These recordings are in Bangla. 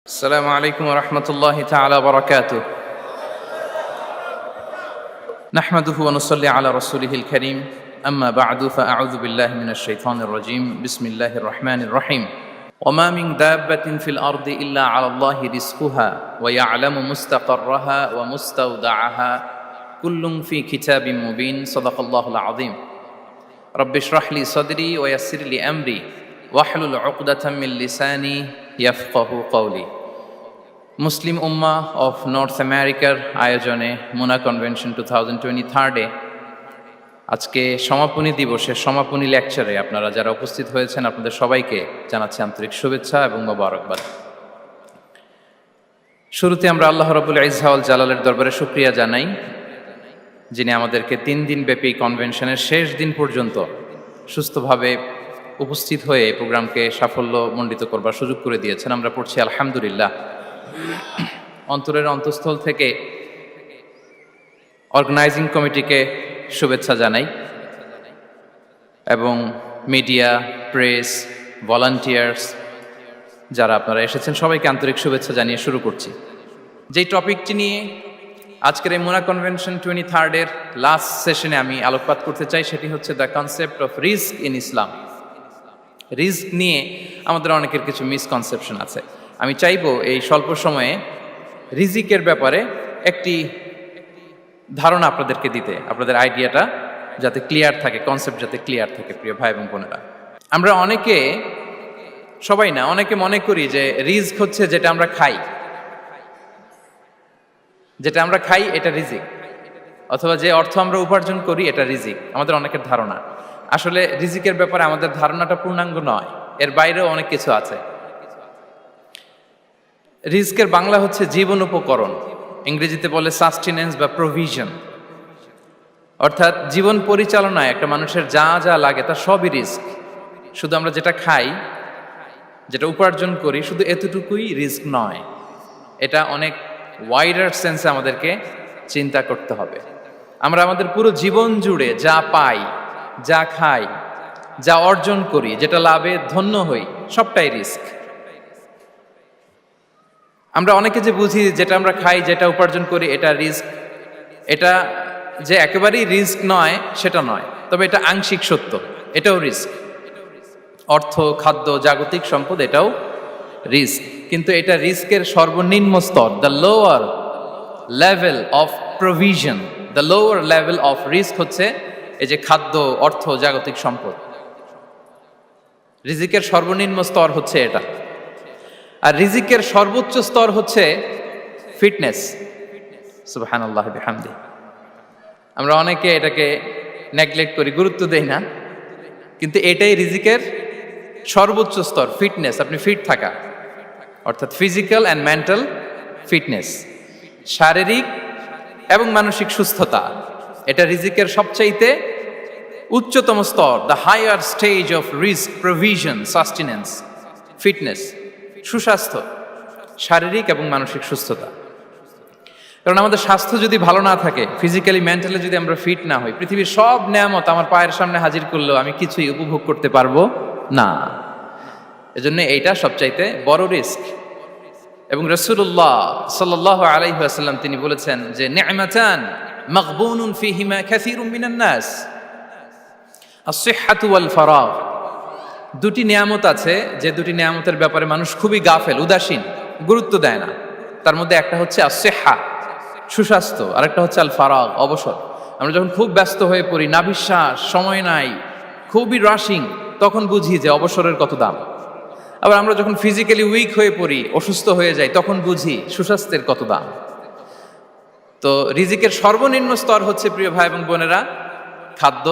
السلام عليكم ورحمة الله تعالى وبركاته. نحمده ونصلي على رسوله الكريم. أما بعد فأعوذ بالله من الشيطان الرجيم. بسم الله الرحمن الرحيم. وما من دابة في الأرض إلا على الله رزقها ويعلم مستقرها ومستودعها كل في كتاب مبين. صدق الله العظيم. رب اشرح لي صدري ويسر لي أمري واحلل عقدة من لساني يفقه قولي. মুসলিম উম্মাহ অফ নর্থ আমেরিকার আয়োজনে মুনা কনভেনশন 2023 আজকে সমাপনী দিবসের সমাপনী লেকচারে আপনারা যারা উপস্থিত হয়েছেন আপনাদের সবাইকে জানাচ্ছি আন্তরিক শুভেচ্ছা এবং মোবারকবাদ। শুরুতে আমরা আল্লাহ রাব্বুল ইজ্জা ওয়াল জালালের দরবারে শুকরিয়া জানাই, যিনি আমাদেরকে 3 দিন ব্যাপী কনভেনশনের শেষ দিন পর্যন্ত সুস্থভাবে উপস্থিত হয়ে এই প্রোগ্রামকে সাফল্যমণ্ডিত করবার সুযোগ করে দিয়েছেন। আমরা পড়ছি আলহামদুলিল্লাহ। অন্তরের অন্তঃস্থল থেকে অর্গানাইজিং কমিটিকে শুভেচ্ছা জানাই এবং মিডিয়া, প্রেস, ভলান্টিয়ার্স যারা আপনারা এসেছেন সবাইকে আন্তরিক শুভেচ্ছা জানিয়ে শুরু করছি। যেই টপিকটি নিয়ে আজকের এই মুনা কনভেনশন 23 লাস্ট সেশনে আমি আলোকপাত করতে চাই সেটি হচ্ছে the concept of risk in Islam. Risk নিয়ে আমাদের অনেকের কিছু মিসকনসেপশন আছে। আমি চাইবো এই স্বল্প সময়ে রিজিকের ব্যাপারে একটি ধারণা আপনাদেরকে দিতে, আপনাদের আইডিয়াটা যাতে ক্লিয়ার থাকে, কনসেপ্ট যাতে ক্লিয়ার থাকে। প্রিয় ভাই এবং বোনেরা, আমরা অনেকে, সবাই না, অনেকে মনে করি যে রিস্ক হচ্ছে যেটা আমরা খাই, এটা রিজিক, অথবা যে অর্থ আমরা উপার্জন করি এটা রিজিক। আমাদের অনেকের ধারণা। আসলে রিজিকের ব্যাপারে আমাদের ধারণাটা পূর্ণাঙ্গ নয়, এর বাইরেও অনেক কিছু আছে। রিস্কের বাংলা হচ্ছে জীবন উপকরণ, ইংরেজিতে বলে সাস্টেনেন্স বা প্রভিশন। অর্থাৎ জীবন পরিচালনায় একটা মানুষের যা যা লাগে তার সবই রিস্ক। শুধু আমরা যেটা খাই, যেটা উপার্জন করি, শুধু এতটুকুই রিস্ক নয়। এটা অনেক ওয়াইডার সেন্সে আমাদেরকে চিন্তা করতে হবে। আমরা আমাদের পুরো জীবন জুড়ে যা পাই, যা খাই, যা অর্জন করি, যেটা লাভে ধন্য হই, সবটাই রিস্ক। আমরা অনেকে যে বুঝি যেটা আমরা খাই, যেটা উপার্জন করি এটা রিস্ক, এটা যে একেবারেই রিস্ক নয় সেটা নয়, তবে এটা আংশিক সত্য, এটাও রিস্ক। অর্থ, খাদ্য, জাগতিক সম্পদ এটাও রিস্ক, কিন্তু এটা রিস্কের সর্বনিম্ন স্তর। The lower level of provision, the lower level of risk হচ্ছে এই যে খাদ্য, অর্থ, জাগতিক সম্পদ। রিজিকের সর্বনিম্ন স্তর হচ্ছে এটা। আর রিজিকের সর্বোচ্চ স্তর হচ্ছে ফিটনেস। সুবহানাল্লাহ বিহামদি। আমরা অনেকে এটাকে নেগলেক্ট করি, গুরুত্ব দেই না, কিন্তু এটাই রিজিকের সর্বোচ্চ স্তর, ফিটনেস। আপনি ফিট থাকা, অর্থাৎ ফিজিক্যাল অ্যান্ড মেন্টাল ফিটনেস, শারীরিক এবং মানসিক সুস্থতা, এটা রিজিকের সবচাইতে উচ্চতম স্তর। The higher stage of risk, provision, sustenance, fitness, সুস্বাস্থ্য, শারীরিক এবং মানসিক সুস্থতা। কারণ আমাদের স্বাস্থ্য যদি ভালো না থাকে, ফিজিক্যালি মেন্টালি যদি আমরা ফিট না হই, পৃথিবীর সব নেয়ামত আমার পায়ের সামনে হাজির করলেও আমি কিছুই উপভোগ করতে পারবো না। এজন্য এইটা সবচাইতে বড় রিস্ক। এবং রাসূলুল্লাহ সাল্লাল্লাহু আলাইহি ওয়াসাল্লাম তিনি বলেছেন যে নি'মাতান মাগবুনুন ফীহিমা কাসীরুম মিনান নাস, আস-সিহহাতু ওয়াল ফারাগ। দুটি নিয়ামত আছে যে দুটি নিয়ামতের ব্যাপারে মানুষ খুবই গাফেল, উদাসীন, গুরুত্ব দেয় না। তার মধ্যে একটা হচ্ছে আস-সিহহা, সুস্বাস্থ্য, আর একটা হচ্ছে আল ফারাগ, অবসর। আমরা যখন খুব ব্যস্ত হয়ে পড়ি, নাভিশ্বাস, সময় নাই, খুবই রাশিং, তখন বুঝি যে অবসরের কত দাম। আবার আমরা যখন ফিজিক্যালি উইক হয়ে পড়ি, অসুস্থ হয়ে যাই, তখন বুঝি সুস্বাস্থ্যের কত দাম। তো রিজিকের সর্বনিম্ন স্তর হচ্ছে, প্রিয় ভাই এবং বোনেরা, খাদ্য,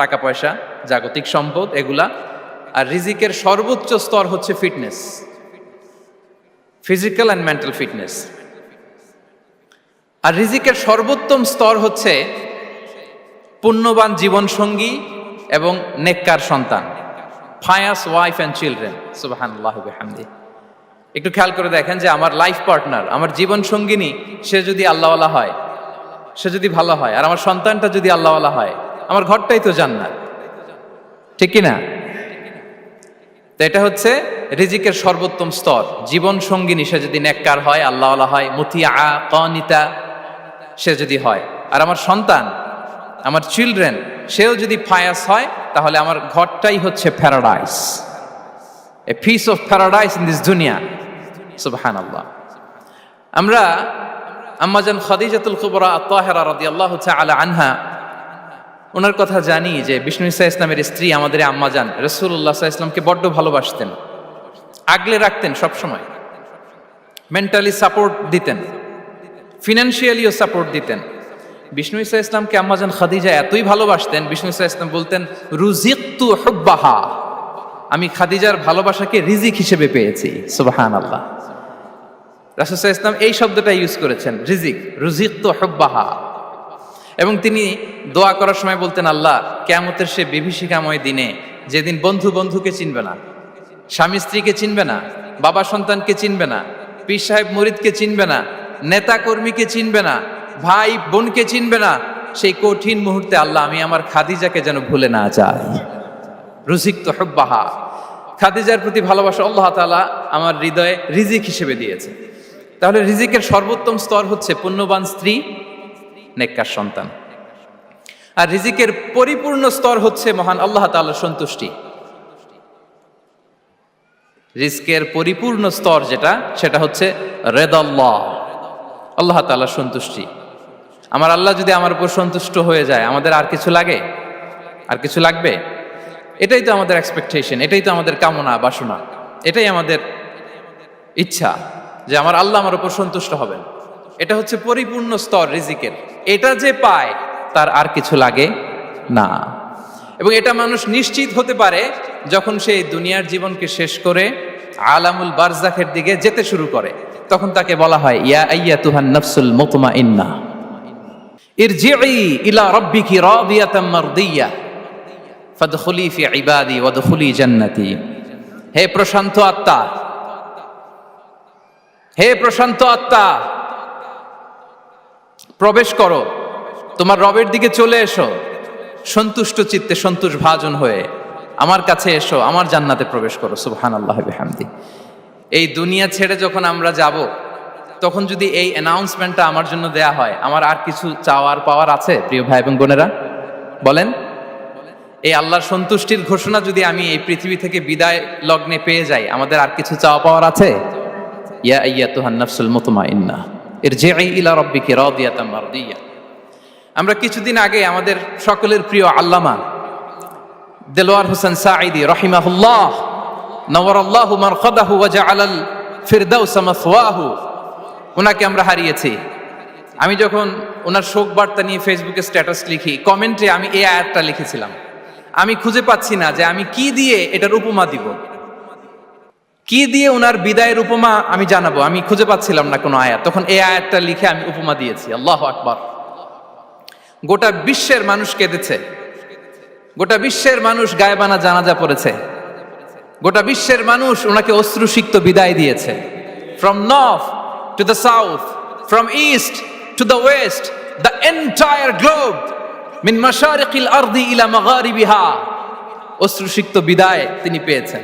টাকা পয়সা, জাগতিক সম্পদ, এগুলা। আর রিজিকের সর্বোচ্চ স্তর হচ্ছে fitness, physical and mental fitness. আর রিজিকের সর্বোত্তম স্তর হচ্ছে পুণ্যবান জীবন সঙ্গী এবং নেককার সন্তান, ফায়াস ওয়াইফ অ্যান্ড চিলড্রেন। সুবহানাল্লাহ বিহামদি। একটু খেয়াল করে দেখেন যে আমার লাইফ পার্টনার, আমার জীবন সঙ্গিনী, সে যদি আল্লাহওয়ালা হয়, সে যদি ভালো হয়, আর আমার সন্তানটা যদি আল্লাহওয়ালা হয়, আমার ঘরটাই তো জান্নাত, ঠিক কি না? তো এটা হচ্ছে রিজিকের সর্বোত্তম স্তর। জীবন সঙ্গিনী সে যদি নেককার হয়, আল্লাহওয়ালা হয়, মুতিয়া কানিতা সে যদি হয়, আর আমার সন্তান, আমার চিলড্রেন, সেও যদি ফায়াস হয়, তাহলে আমার ঘরটাই হচ্ছে paradise, a piece of paradise in this দুনিয়া। সুবহানাল্লাহ। আমরা আম্মাজান খাদিজাতুল কুবরা আত-তাহেরা রাদিয়াল্লাহু তাআলা আনহা, ওনার কথা জানি যে বিষ্ণু ঈসা ইসলামের স্ত্রী আমাদের আম্মাজান রাসূলুল্লাহ সাল্লাল্লাহু আলাইহি ওয়াসাল্লামকে বড্ড ভালোবাসতেন, আগলে রাখতেন সবসময়, মেন্টালি সাপোর্ট দিতেন, ফিনান্সিয়ালিও সাপোর্ট দিতেন। বিষ্ণু ঈসা ইসলামকে আম্মাজান খাদিজা এতই ভালোবাসতেন, বিষ্ণু ঈসা ইসলাম বলতেন রুজিকতু হুব্বাহা, আমি খাদিজার ভালোবাসাকে রিজিক হিসেবে পেয়েছি। সুবহানাল্লাহ। রাসূল সাল্লাল্লাহু আলাইহি ওয়াসাল্লাম এই শব্দটা ইউজ করেছেন, রিজিক, রুজিকতু হুব্বাহা। এবং তিনি দোয়া করার সময় বলতেন, আল্লাহ, কিয়ামতের সে বিভীষিকাময় দিনে, যেদিন বন্ধু বন্ধুকে চিনবে না, স্বামী স্ত্রীকে চিনবে না, বাবা সন্তানকে চিনবে না, পীর সাহেব মুরিদকে চিনবে না, নেতা কর্মীকে চিনবে না, ভাই বোনকে চিনবে না, সেই কঠিন মুহূর্তে আল্লাহ, আমি আমার খাদিজাকে যেন ভুলে না যাই। রুজিকতু হুব্বাহা, খাদিজার প্রতি ভালোবাসা আল্লাহ তাআলা আমার হৃদয়ে রিজিক হিসেবে দিয়েছে। তাহলে রিজিকের সর্বোত্তম স্তর হচ্ছে পুণ্যবান স্ত্রী, নেককার সন্তান। আর রিজিকের পরিপূর্ণ স্তর হচ্ছে মহান আল্লাহ তাআলার সন্তুষ্টি। রিজকের পরিপূর্ণ স্তর যেটা, সেটা হচ্ছে রিদাল্লাহ, আল্লাহ তাআলার সন্তুষ্টি। আমার আল্লাহ যদি আমার উপর সন্তুষ্ট হয়ে যায়, আমাদের আর কিছু লাগে? আর কিছু লাগবে? এটাই তো আমাদের এক্সপেকটেশন, এটাই তো আমাদের কামনা বাসনা, এটাই আমাদের ইচ্ছা যে আমার আল্লাহ আমার উপর সন্তুষ্ট হবেন। এটা হচ্ছে পরিপূর্ণ স্তর রিজিকের। এটা যে পায় তার আর কিছু লাগে না। এবং এটা মানুষ নিশ্চিত হতে পারে যখন সে দুনিয়ার জীবনকে শেষ করে আলামুল বারজাখের দিকে যেতে শুরু করে। তখন তাকে বলা হয়, ইয়া আইয়াতুহান নাফসুল মুতমাইন্নাহ ইরজিই ইলা রাব্বিকি রাদিয়াতাম মারদিয়া ফাদখুলি ফি ইবাদি ওয়াদখুলি জান্নাতি। হে প্রশান্ত আত্মা, হে প্রশান্ত আত্মা, প্রবেশ করো, তোমার রবের দিকে চলে এসো, সন্তুষ্ট চিত্তে সন্তোষ ভাজন হয়ে আমার কাছে এসো, আমার জান্নাতে প্রবেশ করো। সুবহানাল্লাহি ওয়া বিহামদি। এই দুনিয়া ছেড়ে যখন আমরা যাব, তখন যদি এই অ্যানাউন্সমেন্টটা আমার জন্য দেয়া হয়, আমার আর কিছু চাওয়ার পাওয়ার আছে? প্রিয় ভাই এবং বোনেরা বলেন, এই আল্লাহর সন্তুষ্টির ঘোষণা যদি আমি এই পৃথিবী থেকে বিদায় লগ্নে পেয়ে যাই, আমাদের আর কিছু চাওয়া পাওয়ার আছে? ইয়া আইয়াতুহান নাফসুল মুতমাইন্নাহ ইরজিই ইলা রাব্বিকি রাদিয়াতাম মারদিয়া। আমরা কিছুদিন আগে আমাদের সকলের প্রিয় আল্লামা দেলোয়ার হোসেন সাঈদী রাহিমাহুল্লাহ নওয়ারাল্লাহু মারকাদাহু ওয়া জাআলাল ফিরদাউসা মাসওয়াহু, ওনাকে আমরা হারিয়েছি। আমি যখন ওনার শোক বার্তা নিয়ে ফেসবুকে স্ট্যাটাস লিখি, কমেন্টে আমি এই আয়াতটা লিখেছিলাম। আমি খুঁজে পাচ্ছি না যে আমি কি দিয়ে এটার উপমা দিব, কি দিয়ে ওনার বিদায়ের উপমা আমি জানাবো। আমি খুঁজে পাচ্ছিলাম না কোনো আয়াত। তখন এই আয়াতটা লিখে আমি উপমা দিয়েছি। আল্লাহু আকবার। গোটা বিশ্বের মানুষ কেঁদেছে, গোটা বিশ্বের মানুষ গায়েবানা জানাজা পড়েছে, গোটা বিশ্বের মানুষ ওনাকে অশ্রুসিক্ত বিদায় দিয়েছে। From north to the south, from east to the west, the entire globe, মিন মাশারিকিল আরদি ইলা মাগারিবিহা, অশ্রুসিক্ত বিদায় তিনি পেয়েছেন।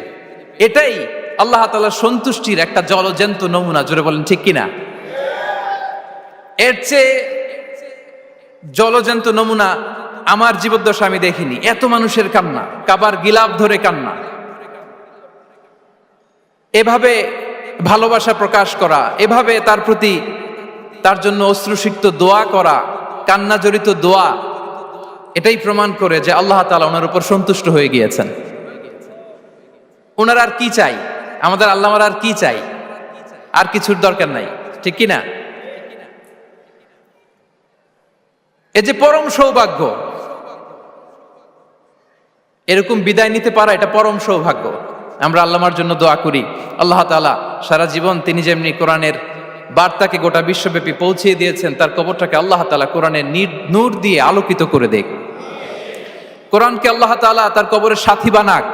এটাই আল্লাহ তাআলার সন্তুষ্টির একটা জলজ্যান্ত নমুনা। জোরে বলেন ঠিক কিনা? এর চেয়ে জলজ্যান্ত নমুনা আমার জীবদ্দশা আমি দেখিনি। এত মানুষের কান্না, কাবার গিলাফ ধরে কান্না, এভাবে ভালোবাসা প্রকাশ করা, এভাবে তার প্রতি, তার জন্য অশ্রুসিক্ত দোয়া করা, কান্না জড়িত দোয়া, এটাই প্রমাণ করে যে আল্লাহ তাআলা ওনার উপর সন্তুষ্ট হয়ে গিয়েছেন। ওনার আর কি চাই? আমাদের আল্লাহর আর কি চাই? আর কিছুর দরকার নাই, ঠিক কিনা? এ যে পরম সৌভাগ্য, এরকম বিদায় নিতে পারা এটা পরম সৌভাগ্য। আমরা আল্লাহর জন্য দোয়া করি, আল্লাহ তাআলা সারা জীবন তিনি যেমনি কোরআনের বার্তাকে গোটা বিশ্বব্যাপী পৌঁছিয়ে দিয়েছেন, তার কবরটাকে আল্লাহ তাআলা কোরআনের নূর দিয়ে আলোকিত করে দেখ। কোরআনকে আল্লাহ তাআলা তার কবরের সাথী বানাক।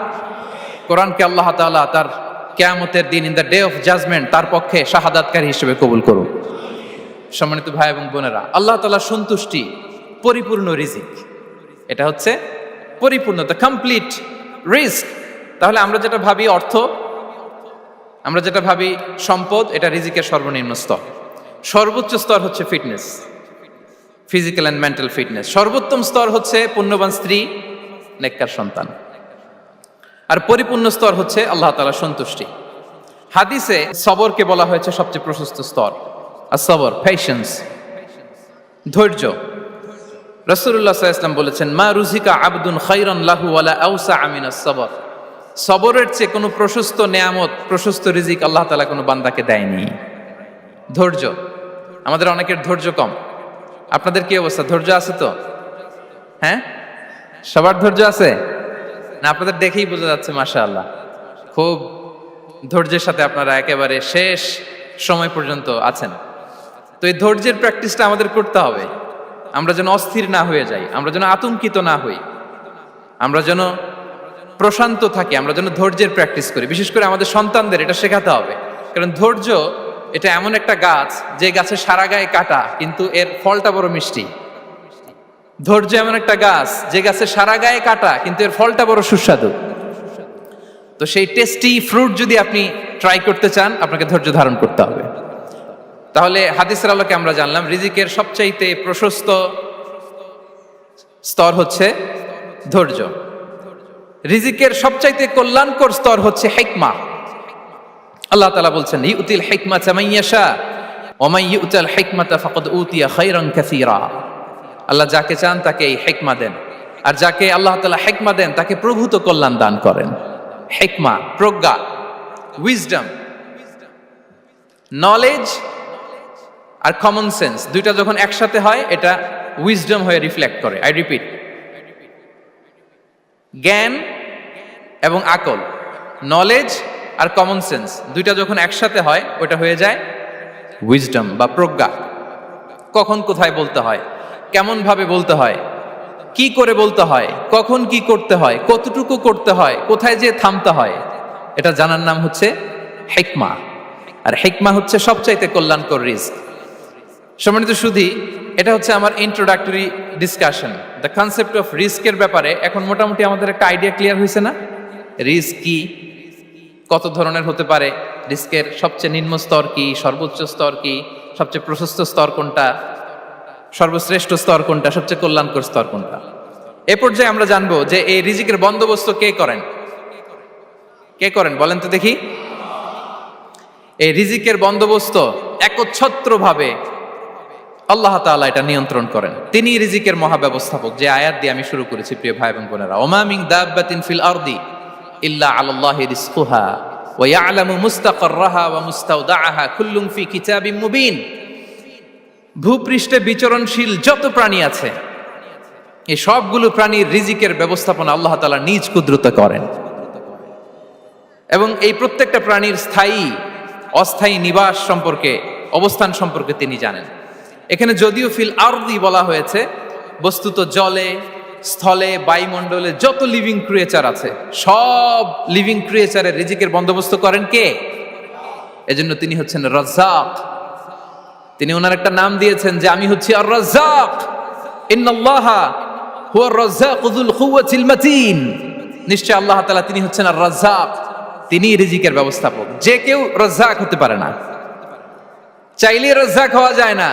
কোরআনকে আল্লাহ তাআলা তার কিয়ামতের দিন, in the day of judgement, তার পক্ষে শাহাদাতকারী হিসেবে কবুল করুন। সম্মানিত ভাই এবং বোনেরা, আল্লাহ তাআলার সন্তুষ্টি পরিপূর্ণ রিজিক। এটা হচ্ছে পরিপূর্ণ, দ্য কমপ্লিট রিস্ক। তাহলে আমরা যেটা ভাবি অর্থ, আমরা যেটা ভাবি সম্পদ, এটা রিজিকের সর্বনিম্ন স্তর। সর্বোচ্চ স্তর হচ্ছে fitness, physical and mental fitness. সর্বোত্তম স্তর হচ্ছে পুণ্যবান স্ত্রী, নেককার সন্তান। আর পরিপূর্ণ স্তর হচ্ছে আল্লাহ তাআলার সন্তুষ্টি। হাদিসে সবরকে বলা হয়েছে সবচেয়ে প্রশস্ত স্তর। আর সবর, পেশেন্স, ধৈর্য। রাসূলুল্লাহ সাল্লাল্লাহু আলাইহি ওয়াসাল্লাম বলেছেন, মা রুজিকা আবদুন খায়রান লাহু ওয়ালা আওসা মিনাস সবর। সবরের চেয়ে কোনো প্রশস্ত নেয়ামত, প্রশস্ত রিজিক আল্লাহ তাআলা কোনো বান্দাকে দেয়নি। ধৈর্য, আমাদের অনেকের ধৈর্য কম। আপনাদের কি অবস্থা, ধৈর্য আছে তো? হ্যাঁ, সবার ধৈর্য আছে না? আপনাদের দেখেই বোঝা যাচ্ছে মাশাআল্লাহ, খুব ধৈর্যের সাথে আপনারা একেবারে শেষ সময় পর্যন্ত আছেন। তো এই ধৈর্যের প্র্যাকটিসটা আমাদের করতে হবে। আমরা যেন অস্থির না হয়ে যাই, আমরা যেন আতঙ্কিত না হই, আমরা যেন প্রশান্ত থাকি, আমরা যেন ধৈর্যের প্র্যাকটিস করি। বিশেষ করে আমাদের সন্তানদের এটা শেখাতে হবে। কারণ ধৈর্য এটা এমন একটা গাছ, যে গাছে সারা গায়ে কাটা কিন্তু এর ফলটা বড় মিষ্টি। ধৈর্য এমন একটা গাছ, যে গাছে সারা গায়ে কাটা কিন্তু এর ফলটা বড় সুস্বাদু। তো সেই টেস্টি ফ্রুট যদি আপনি ট্রাই করতে চান, আপনাকে ধৈর্য ধারণ করতে হবে। তাহলে হাদিসের আলোকে আমরা জানলাম রিজিকের সবচাইতে প্রশস্ত স্তর হচ্ছে ধৈর্য। রিজিকের সবচাইতে কল্যাণকর স্তর হচ্ছে হিকমা। আল্লাহ তাআলা বলছেন, ইউতিল হিকমাতা মান ইয়াশা ওয়া মান ইউতাল হিকমাতা ফাকাদ উতিয়া খায়রান কাসীরা। আল্লাহ যাকে চান তাকে এই হিকমা দেন, আর যাকে আল্লাহ তাআলা হিকমা দেন তাকে প্রভূত কল্যাণ দান করেন। হিকমা, প্রজ্ঞা, উইজডম, নলেজ আর কমন সেন্স, দুইটা যখন একসাথে হয় এটা উইজডম হয়ে রিফ্লেক্ট করে। আই রিপিট, জ্ঞান এবং আকল, নলেজ আর কমন সেন্স দুইটা যখন একসাথে হয় ওটা হয়ে যায় উইজডম বা প্রজ্ঞা। কখন কোথায় বলতে হয়, কেমন ভাবে বলতে হয়, কি করে বলতে হয়, কখন কি করতে হয়, কতটুকু করতে হয়, কোথায় যে থামতে হয়, এটা জানার নাম হচ্ছে হিকমা। আর হিকমা হচ্ছে সবচাইতে কল্যাণকর রিস্ক। সম্মানিত সুধী, এটা হচ্ছে আমার introductory discussion. The concept of রিস্কের ব্যাপারে এখন মোটামুটি আমাদের একটা আইডিয়া ক্লিয়ার হয়েছে না? রিস্ক কি, কত ধরনের হতে পারে, রিস্কের সবচেয়ে নিম্ন স্তর কি, সর্বোচ্চ স্তর কি, সবচেয়ে প্রশস্ত স্তর কোনটা, সর্বশ্রেষ্ঠ স্তর কোনটা, সবচেয়ে কল্যাণকর স্তর কোনটা। এ পর্যায়ে আমরা জানবো যে এই রিজিকের বন্দোবস্ত কে করেন। কে করেন বলেন তো দেখি? এই রিজিকের বন্দোবস্ত একচ্ছত্রভাবে আল্লাহ তাআলা এটা নিয়ন্ত্রণ করেন। তিনি রিজিকের মহাব্যবস্থাপক। যে আয়াত দিয়ে আমি শুরু করেছি প্রিয় ভাই এবং বোনেরা, ওমা মিন দাব্বাতিন ফিল আরদি ইল্লা আলাল্লাহি রিজকুহা ওয়া ইয়ালামু মুস্তাকাররাহা ওয়া মুস্তাওদাআহা কুল্লুন ফি কিতাবিম মুবিন। ভূপৃষ্ঠে বিচরণশীল যত প্রাণী আছে, এই সবগুলো প্রাণীর রিজিকের ব্যবস্থাপনা আল্লাহ তাআলা নিজ কুদরতে করেন। এবং এই প্রত্যেকটা প্রাণীর স্থায়ী অস্থায়ী নিবাস সম্পর্কে, অবস্থান সম্পর্কে তিনি জানেন। এখানে যদিও ফিল আরদি বলা হয়েছে, বস্তুত জলে, স্থলে, বায়ুমণ্ডলে যত লিভিং ক্রিয়েচার আছে, সব লিভিং ক্রিয়েচারের রিজিকের বন্দোবস্ত করেন কে? এজন্য তিনি হচ্ছেন রাজ্জাক। তিনি ওনার একটা নাম দিয়েছেন যে আমি হচ্ছি আর রাজ্জাক, ইন্নাল্লাহা হুয়ার রাজ্জাকু যুল কুওয়াতিল মাতিন। নিশ্চয় আল্লাহ তাআলা তিনি হচ্ছেন আর রাজ্জাক, তিনি রিজিকের ব্যবস্থাপক। যে কেউ রাজ্জাক হতে পারে না, চাইলে রাজ্জাক হওয়া যায় না।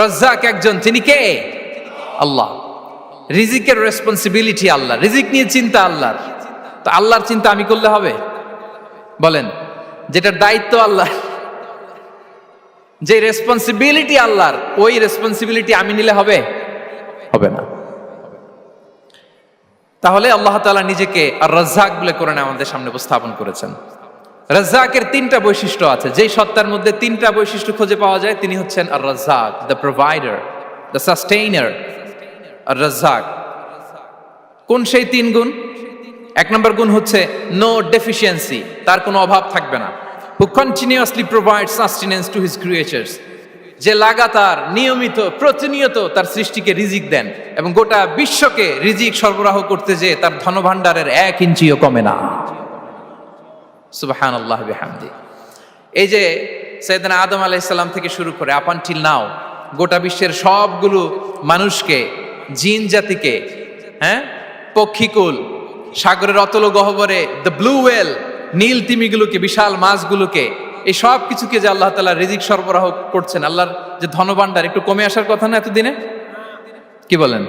রাজ্জাক একজন, তিনি কে? আল্লাহ। রিজিকের রেসপন্সিবিলিটি আল্লাহ, রিজিক নিয়ে চিন্তা আল্লাহর। তো আল্লাহর চিন্তা আমি করলে হবে? বলেন, যেটার দায়িত্ব আল্লাহ, যে রেসপন্সিবিলিটি আল্লাহর, ওই রেসপন্সিবিলিটি আমি নিলে হবে? হবে না। তাহলে আল্লাহ তাআলা নিজেকে আর রাজ্জাক বলে কোরআনে আমাদের সামনে উপস্থাপন করেছেন। রাজ্জাকের তিনটা বৈশিষ্ট্য আছে। যেই সত্তার মধ্যে তিনটা বৈশিষ্ট্য খুঁজে পাওয়া যায় তিনি হচ্ছেন আর রাজ্জাক, দ্য প্রোভাইডার, দ্য সাস্টেইনার। আর রাজ্জাক কোন সেই তিন গুণ? এক নম্বর গুণ হচ্ছে নো ডেফিসিয়েন্সি, তার কোনো অভাব থাকবে না। হু continuously provide sustenance to his creatures, যে লাগাতার, নিয়মিত, প্রতিনিয়ত তার সৃষ্টিকে রিজিক দেন এবং গোটা বিশ্বকে রিজিক সরবরাহ করতে যে তার ধনভাণ্ডারের 1 ইঞ্চিও কমে না। সুবহানাল্লাহ বিহামদি। এই যে সাইয়েদনা আদম আলাইহিস সালাম থেকে শুরু করে আপ আনটিল নাও গোটা বিশ্বের সবগুলো মানুষকে, জিন জাতিকে, পক্ষীকুল, সাগরের অতল গহ্বরে দ্য ব্লু ওয়েল নীল তিমিগুলোকে, বিশাল মাছগুলোকে, এই সব কিছুকে যে আল্লাহ তাআলা রিজিক সরবরাহ করছেন, আল্লাহর যে ধনভাণ্ডার একটু কমে আসার কথা না এতদিনে? কি বলেন?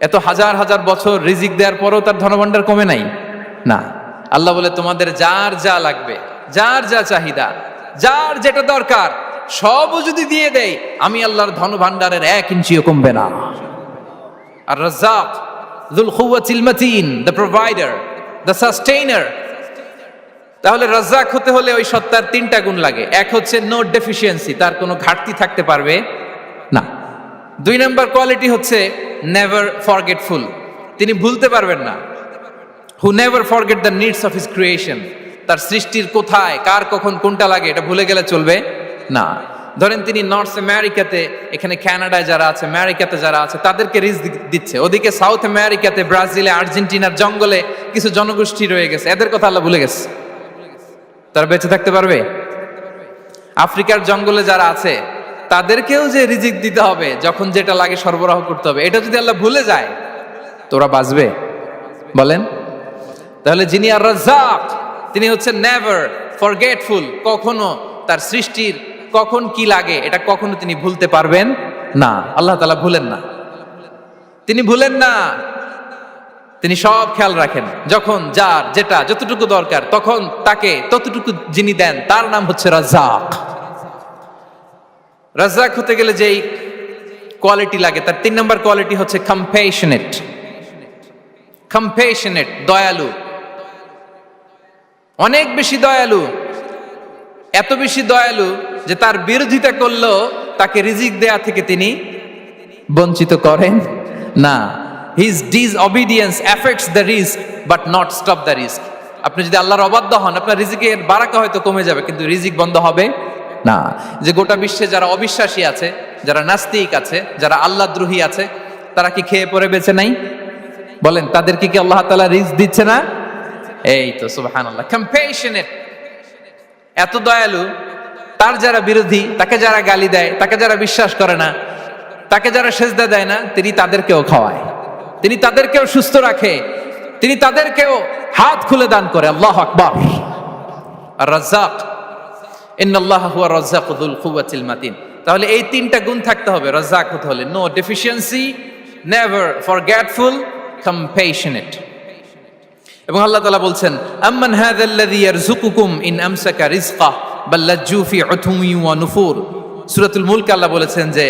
এত হাজার হাজার বছর রিজিক দেওয়ার পরেও তার ধনভাণ্ডার কমে নাই? না। আল্লাহ বলে তোমাদের যার যা লাগবে, যার যা চাহিদা, যার যেটা দরকার সবও যদি দিয়ে দেয়, আমি আল্লাহর ধনভাণ্ডারের 1 ইঞ্চিও কমবে না। আর Razzak যুল কুওয়াতিল মাতিন, the provider, the sustainer. তাহলে রাজ্জাক হতে হলে ওই সত্তার 3টা গুণ লাগে। এক হচ্ছে নো ডেফিসিয়েন্সি, তার কোনো ঘাটতি থাকতে পারবে না। 2 নম্বর কোয়ালিটি হচ্ছে নেভার ফরগেটফুল, তিনি ভুলতে পারবেন না। Who never forget the needs of his creation, তার সৃষ্টির কোথায় কার কখন কোনটা লাগে এটা ভুলে গেলে চলবে না। ধরেন তিনি নর্থ আমেরিকাতে, এখানে কানাডায় যারা আছে, আমেরিকাতে যারা আছে, তাদেরকে রিস্ক দিচ্ছে। ওদিকে সাউথ আমেরিকাতে, ব্রাজিলে, আর্জেন্টিনার জঙ্গলে কিছু জনগোষ্ঠী রয়ে গেছে, এদের কথা আল্লাহ ভুলে গেছে। তারা বেঁচে থাকতে পারবে? আফ্রিকার জঙ্গলে যারা আছে তাদেরকেও যে রিজিক দিতে হবে, যখন যেটা লাগে সরবরাহ করতে হবে, এটা যদি আল্লাহ ভুলে যায় তোরা বাঁচবে? বলেন। তাহলে যিনি আর রাজ্জাক, তিনি হচ্ছেন নেভার ফরগেটফুল, কখনো তার সৃষ্টির কখন কি লাগে এটা কখনো তিনি ভুলতে পারবেন না। আল্লাহ তাআলা ভুলেন না, তিনি ভুলেন না, তিনি সব খেয়াল রাখেন। যখন যার যেটা যতটুকু দরকার তখন তাকে ততটুকু যিনি দেন তার নাম হচ্ছে রাজ্জাক। রাজ্জাক হতে গেলে যেই কোয়ালিটি লাগে, তার 3 নম্বর কোয়ালিটি হচ্ছে কম্প্যাশনেট। কম্প্যাশনেট, দয়ালু, অনেক বেশি দয়ালু। এত বেশি দয়ালু যে তার বিরোধিতা করলেও তাকে রিজিক দেয়া থেকে তিনি বঞ্চিত করেন না। His disobedience affects the risk but not stop the risk. আপনি যদি আল্লাহর অবাধ্য হন, আপনার রিজিকের বারাকা হয়তো কমে যাবে, কিন্তু রিজিক বন্ধ হবে না। যে গোটা বিশ্বে যারা অবিশ্বাসী আছে, যারা নাস্তিক আছে, যারা আল্লাহদ্রোহী আছে, তারা কি খেয়ে পরে বেঁচে নাই? বলেন, তাদেরকে কি আল্লাহ তাআলা রিজিক দিচ্ছে না? এই তো সুবহানাল্লাহ। কম্প্যাশনেট, এত দয়ালু, তার যারা বিরোধী, তাকে যারা গালি দেয়, তাকে যারা বিশ্বাস করে না, তাকে যারা সেজদা দেয় না, তিনি তাদেরকেও খাওয়ায়, তিনি তাদেরকেও সুস্থ রাখে, তিনি তাদেরকেও হাত খুলে দান করে। আল্লাহু আকবার। আর রাজ্জাক, ইন্নাল্লাহা হুয়া রাজ্জাকু যুল কুওয়াতিল মাতিন। তাহলে এই 3টা গুণ থাকতে হবে রাজ্জাক হতে হলে। No deficiency, never forgetful, compassionate. এবং আল্লাহ তাআলা বলছেন, আম্মান হাযাল্লাযী ইয়ারযুকুকুম ইন আমসাকা রিজকাহ বাল লাজ্জু ফি উতুমি ওয়া নুফুর। সূরাতুল মুলক আল্লাহ বলেছেন যে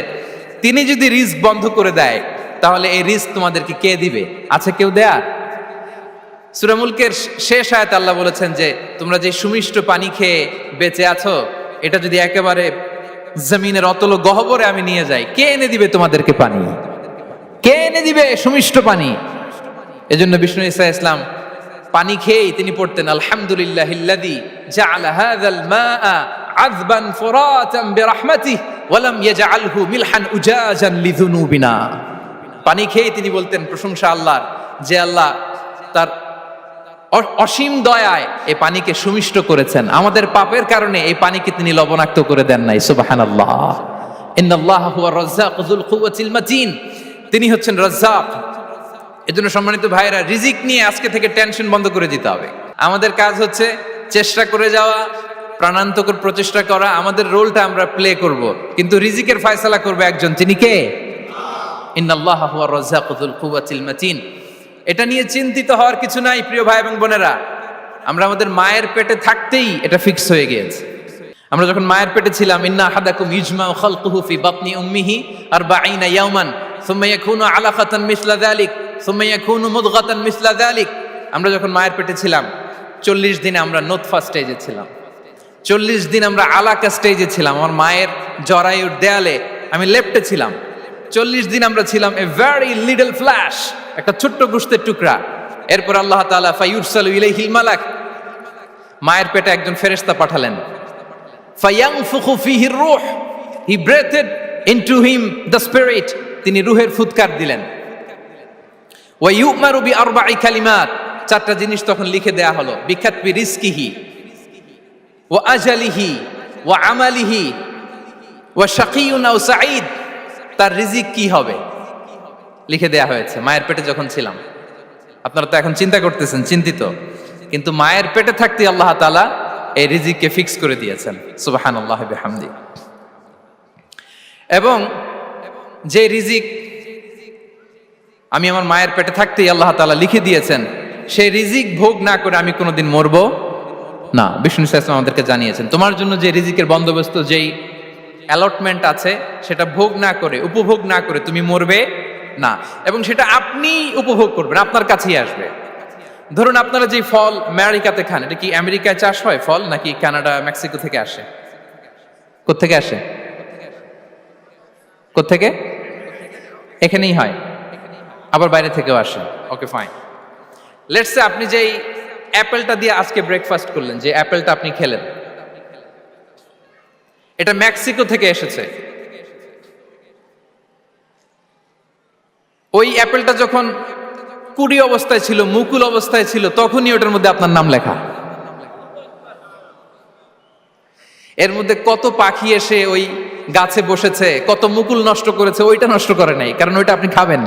তিনি যদি রিজক বন্ধ করে দেয় তাহলে এই রিজক তোমাদেরকে কে দিবে? আছে কেউ দেয়া? সূরা মুলকের শেষ আয়াতে আল্লাহ বলেছেন যে তোমরা যে সুমিষ্ট পানি খেয়ে বেঁচে আছো, এটা যদি একেবারে জমিনের অতল গহ্বরে আমি নিয়ে যাই, কে এনে দিবে তোমাদেরকে পানি? কে এনে দিবে সুমিষ্ট পানি? এজন্য বিষ্ণু ঈসা ইসলাম পানি খেয়েই তিনি পড়তেন, আলহামদুলিল্লাহিল্লাযী জাআলা হাযাল মাআ আযবান ফুরাতান বিরাহমাতিহি ওয়া লাম ইয়াজআলহু মিলহান উজাজান লিযুনুবিনা। পানি খেয়েই তিনি বলতেন প্রশংসা আল্লাহর, যে আল্লাহ তার অসীম দয়ায় এই পানিকে সুমিষ্ট করেছেন, আমাদের পাপের কারণে এই পানিকে তিনি লবণাক্ত করে দেন নাই। সুবহানাল্লাহ। ইন্নাল্লাহা হুয়া রাজ্জাকু যুল কুওয়াতিল মাতিন, তিনি হচ্ছেন রাজ্জাক। এজন্য সম্মানিত ভাইরা, রিজিক নিয়ে আজকে থেকে টেনশন বন্ধ করে দিতে হবে। আমাদের কাজ হচ্ছে চেষ্টা করে যাওয়া, প্রাণান্তকর প্রচেষ্টা করা, আমাদের রোলটা আমরা প্লে করব, কিন্তু রিজিকের ফয়সালা করবে একজন, তিনি কে? ইন্নাল্লাহা হুয়া রাজ্জাকু যুল কুওয়াতিল মাতিন। এটা নিয়ে চিন্তিত হওয়ার কিছু নাই প্রিয় ভাই এবং বোনেরা। আমরা আমাদের মায়ের পেটে থাকতেই এটা ফিক্স হয়ে গিয়েছে। আমরা যখন মায়ের পেটে ছিলাম, ইন্না আহাদাকুম ইজমাউ খালকুহু ফি বাতনি উম্মিহি 40 ইয়াওমান সুম্মা ইয়াকুনু আলাকাতান মিসলা যালিক সুম্মা ইয়াকুনু মুদগাতান মিসলা যালিক। আমরা যখন মায়ের পেটে ছিলাম 40 দিন আমরা নুতফা স্টেজে ছিলাম, 40 দিন আমরা আলাকা স্টেজে ছিলাম। আমার মায়ের জরায়ুর দেয়ালে আমি লেপ্টে ছিলাম। 40 দিন আমরা ছিলাম এ ভেরি লিটল ফ্ল্যাশ, একটা ছোট্ট গোশতের টুকরা। এরপর আল্লাহ তাআলা ফায়ুরসালু ইলাইহিল মালাক, মায়ের পেটে একজন ফেরেশতা পাঠালেন। ফায়ানফুখু ফিহির রূহ, he breathed into him the spirit, তিনি রূহের ফুৎকার দিলেন। ওয়া ইউমারু বিআরবা'i কালিমাত, 4টা জিনিস তখন লিখে দেয়া হলো। বিকাতবি রিজকিহি ওয়া আজালিহি ওয়া আমালিহি ওয়া শাকিয়ুন আও সাঈদ, তার রিজিক কি হবে লিখে দেয়া হয়েছে মায়ের পেটে যখন ছিলাম। আপনারা তো এখন চিন্তা করতেছেন, চিন্তিত কিন্তু মায়ের পেটে থাকতে আল্লাহ তাআলা এই রিজিককে ফিক্স করে দিয়েছেন। সুবহানাল্লাহ বিহামদি। এবং যে রিজিক আমি আমার মায়ের পেটে থাকতেই আল্লাহ তাআলা লিখে দিয়েছেন, সেই রিজিক ভোগ না করে আমি কোনোদিন মরবো না। বিষ্ণু ইসলাম আমাদেরকে জানিয়েছেন, তোমার জন্য যে রিজিকের বন্দোবস্ত, যেই অ্যালটমেন্ট আছে, সেটা ভোগ না করে, উপভোগ না করে তুমি মরবে না। এবং সেটা আপনি উপভোগ করবেন, আপনার কাছেই আসবে। ধরুন আপনারা যে ফল আমেরিকাতে খান, এটা কি আমেরিকায় চাষ হয় ফল, নাকি কানাডা মেক্সিকো থেকে আসে? কোত্থেকে আসে? কোত্থেকে? এখানেই হয়, আবার বাইরে থেকেও আসে। Okay fine. লেটস সে আপনি যেই অ্যাপেলটা দিয়ে আজকে ব্রেকফাস্ট করলেন, যে অ্যাপেলটা আপনি খেলেন, এটা মেক্সিকো থেকে এসেছে। ওই অ্যাপেলটা যখন কুড়ি অবস্থায় ছিল, মুকুল অবস্থায় ছিল, তখনই ওটার মধ্যে আপনার নাম লেখা। এর মধ্যে কত পাখি এসে ওই গাছে বসেছে, কত মুকুল নষ্ট করেছে, ওইটা নষ্ট করে নাই, কারণ ওইটা আপনি খাবেন।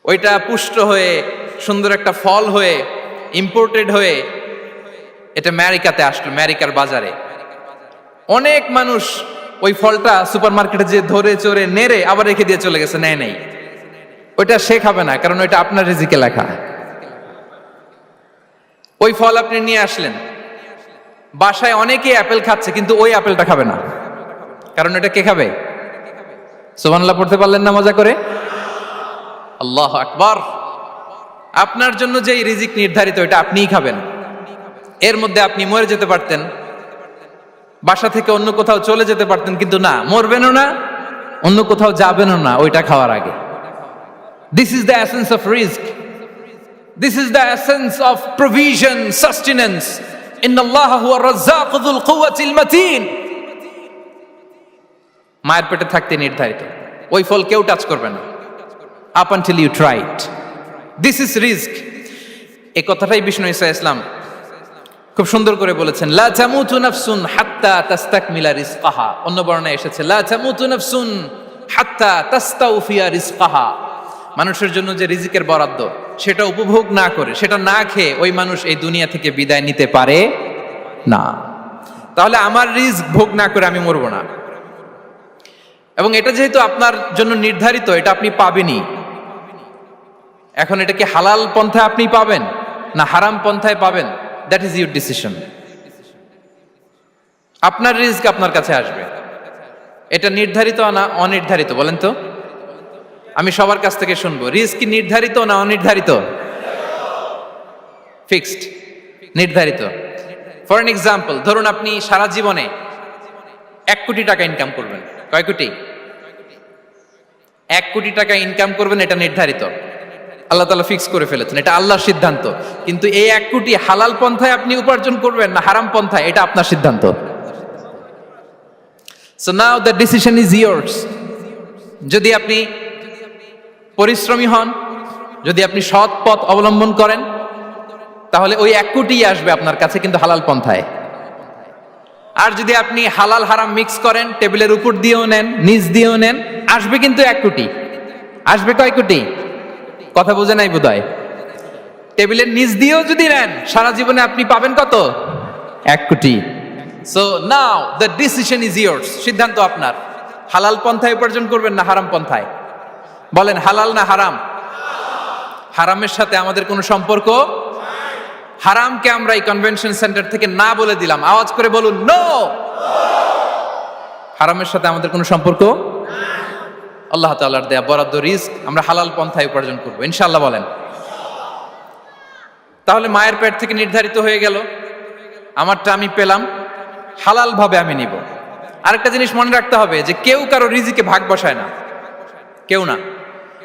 ওইটা পুষ্ট হয়ে সুন্দর একটা ফল হয়ে ইম্পোর্টেড হয়ে এটা আমেরিকাতে আসলো, আমেরিকার বাজারে। অনেক মানুষ ওই ফলটা সুপার মার্কেটে যে ধরে চড়ে নেড়ে আবার রেখে দিয়ে চলে গেছে, নেয় নেই। ওইটা সে খাবে না, কারণ ওইটা আপনার রিজিকে লেখা। ওই ফল আপনি নিয়ে আসলেন, বাসায় অনেকে অ্যাপেল খাচ্ছে, কিন্তু ওই অ্যাপেলটা খাবে না, কারণ এটা কে খাবে? সুবহানাল্লাহ পড়তে পারলেন না মজা করে? আল্লাহু আকবার। আপনার জন্য যেই রিজিক নির্ধারিত, এটা আপনিই খাবেন। এর মধ্যে আপনি মরে যেতে পারতেন, বাসা থেকে অন্য কোথাও চলে যেতে পারতেন, কিন্তু না, মরবেনও না, অন্য কোথাও যাবেনও না ওইটা খাওয়ার আগে। This is the essence of risk, this is the essence of provision, sustenance. ইন্নাল্লাহা হুয়া রাজ্জাকু যুল কুওয়াতিল মাতিন। মায়ের পেটে থাকতে নির্ধারিত, ওই ফল কেউ টাচ করবে না up until you try it. This is risk. এই কথাটাই বিষ্ণু ঈসা ইসলাম খুব সুন্দর করে বলেছেন, লা তামুতু নাফসুন হাত্তা তাস্তাকমিলা রিজকাহা। অন্য বর্ণনায় এসেছে লা তামুতু নাফসুন হাত্তা তাস্তাউফিয়া রিজকাহা। মানুষের জন্য যে রিজিকের বরাদ্দ, সেটা উপভোগ না করে, সেটা না খেয়ে ওই মানুষ এই দুনিয়া থেকে বিদায় নিতে পারে না। তাহলে আমার রিস্ক ভোগ না করে আমি মরবো না। এবং এটা যেহেতু আপনার জন্য নির্ধারিত, এটা আপনি পাবেনই। এখন এটা কি হালাল পন্থায় আপনি পাবেন না হারাম পন্থায় পাবেন, দ্যাট ইজ ইউর ডিসিশন। আপনার রিস্ক আপনার কাছে আসবে। এটা নির্ধারিত না অনির্ধারিত বলেন তো? আমি সবার কাছ থেকে শুনবো, রিস্ক কি নির্ধারিত না অনির্ধারিত? ফিক্সড, নির্ধারিত। ফর এন এক্সাম্পল, ধরুন আপনি সারা জীবনে 1 কোটি টাকা ইনকাম করবেন। কয় কোটি? 1 কোটি টাকা ইনকাম করবেন, এটা নির্ধারিত, আল্লাহ তাআলা ফিক্স করে ফেলেছেন, এটা আল্লাহর সিদ্ধান্ত। কিন্তু এই 1 কোটি হালাল পন্থায় আপনি উপার্জন করবেন না হারাম পন্থায়, এটা আপনার সিদ্ধান্ত। So now the decision is years. যদি আপনি পরিশ্রমী হন, যদি আপনি সৎ পথ অবলম্বন করেন, তাহলে ওই 1 কোটি আসবে আপনার কাছে, কিন্তু হালাল পন্থায়। আর যদি আপনি হালাল হারাম মিক্স করেন, টেবিলের উপর দিয়েও নেন, নিচ দিয়েও নেন, আসবে কিন্তু 1 কোটি। আসবে কয় কোটি? কথা বোঝে নাই বোধহয়। টেবিলের নিচ দিয়েও যদি নেন, সারা জীবনে আপনি পাবেন কত? 1 কোটি। So now the decision is years. সিদ্ধান্ত আপনার। হালাল পন্থায় উপার্জন করবেন না হারাম পন্থায়? বলেন, হালাল না হারাম? হারামের সাথে আমাদের কোনো সম্পর্ক? হারামকে আমরা এই কনভেনশন সেন্টার থেকে না বলে দিলাম, আওয়াজ করে বলুন নো। হারামের সাথে আমাদের কোনো সম্পর্ক? আল্লাহ তাআলার দেয়া বরাদ্দ রিস্ক আমরা হালাল পন্থায় উপার্জন করবো ইনশাআল্লাহ। বলেন। তাহলে মায়ের পেট থেকে নির্ধারিত হয়ে গেল, আমারটা আমি পেলাম, হালাল ভাবে আমি নিব। আরেকটা জিনিস মনে রাখতে হবে যে কেউ কারো রিজিকে ভাগ বসায় না, কেউ না।